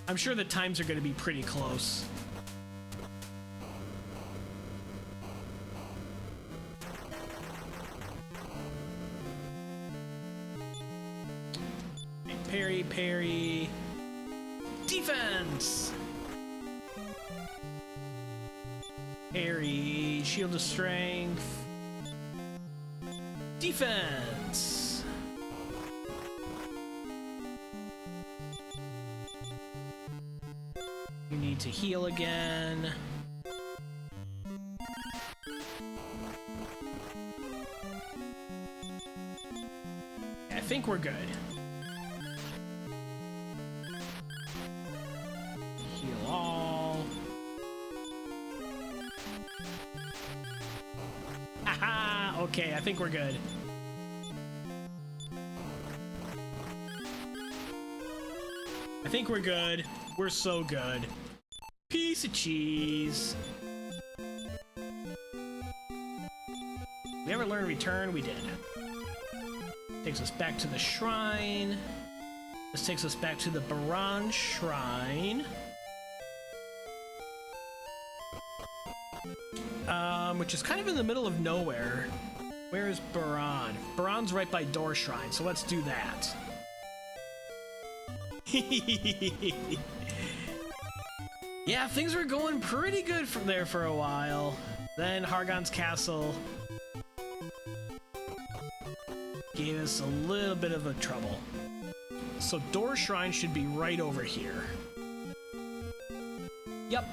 I'm sure the times are going to be pretty close. Parry, parry. Defense! Parry, shield of strength, defense. You need to heal again. I think we're good. Heal all. Haha! Okay, I think we're good. I think we're good. We're so good. Piece of cheese. We ever learn return? We did. Takes us back to the shrine. This takes us back to the Baron Shrine. Which is kind of in the middle of nowhere. Where is Baron? Baron's right by Door Shrine, so let's do that. Yeah, things were going pretty good from there for a while. Then Hargon's Castle gave us a little bit of a trouble. So Door Shrine should be right over here. Yep.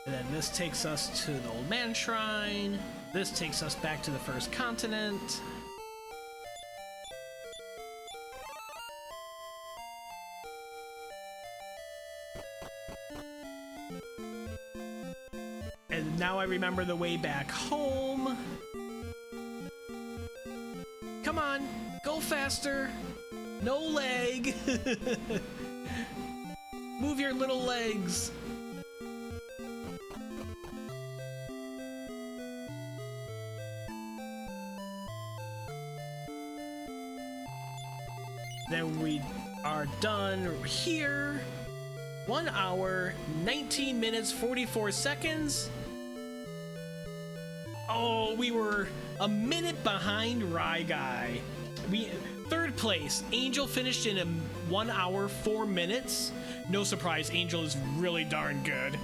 And then this takes us to the Old Man Shrine. This takes us back to the First Continent. I remember the way back home. Come on, go faster. No leg. Move your little legs. Then we are done here. 1 hour, 19 minutes, 44 seconds. Oh, we were a minute behind Rye Guy. Third place. Angel finished in 1 hour, 4 minutes. No surprise, Angel is really darn good.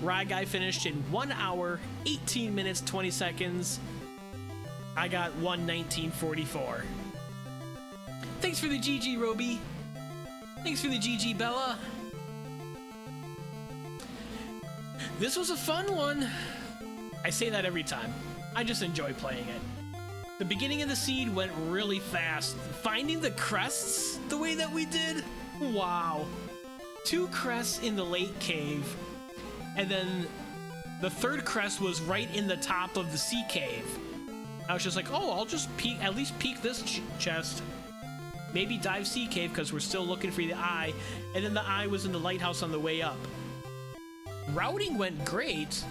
Rye Guy finished in 1 hour, 18 minutes, 20 seconds. I got 1:19:44. Thanks for the GG, Roby. Thanks for the GG, Bella. This was a fun one. I say that every time. I just enjoy playing it. The beginning of the seed went really fast. Finding the crests the way that we did, wow. 2 crests in the late cave, and then the third crest was right in the top of the sea cave. I was just like, oh, I'll just peek, at least peek this chest. Maybe dive sea cave because we're still looking for the eye, and then the eye was in the lighthouse on the way up. Routing went great.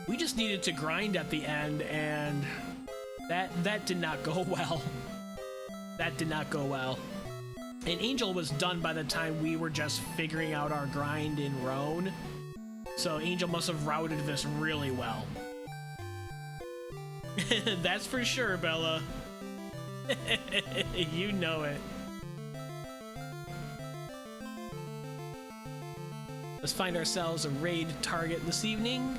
We just needed to grind at the end, and that did not go well. That did not go well. And Angel was done by the time we were just figuring out our grind in Rhone. So Angel must have routed this really well. That's for sure, Bella. You know it. Let's find ourselves a raid target this evening.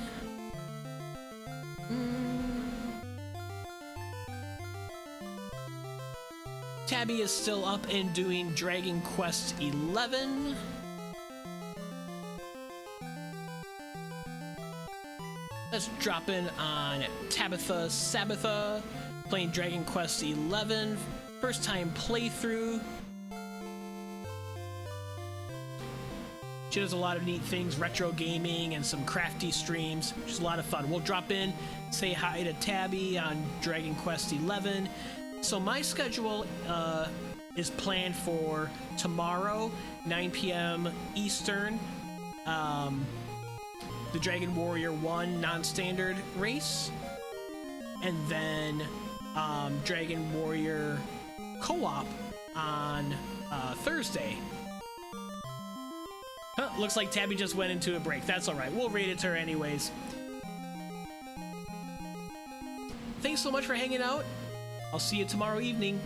Tabby is still up and doing Dragon Quest 11. Let's drop in on Tabitha Sabbatha, playing Dragon Quest 11. First time playthrough. She does a lot of neat things, retro gaming and some crafty streams, which is a lot of fun. We'll drop in, say hi to Tabby on Dragon Quest 11. So my schedule is planned for tomorrow, 9 p.m. Eastern, the Dragon Warrior 1 non-standard race, and then Dragon Warrior co-op on Thursday. Huh, looks like Tabby just went into a break. That's alright, we'll raid it to her anyways. Thanks so much for hanging out. I'll see you tomorrow evening.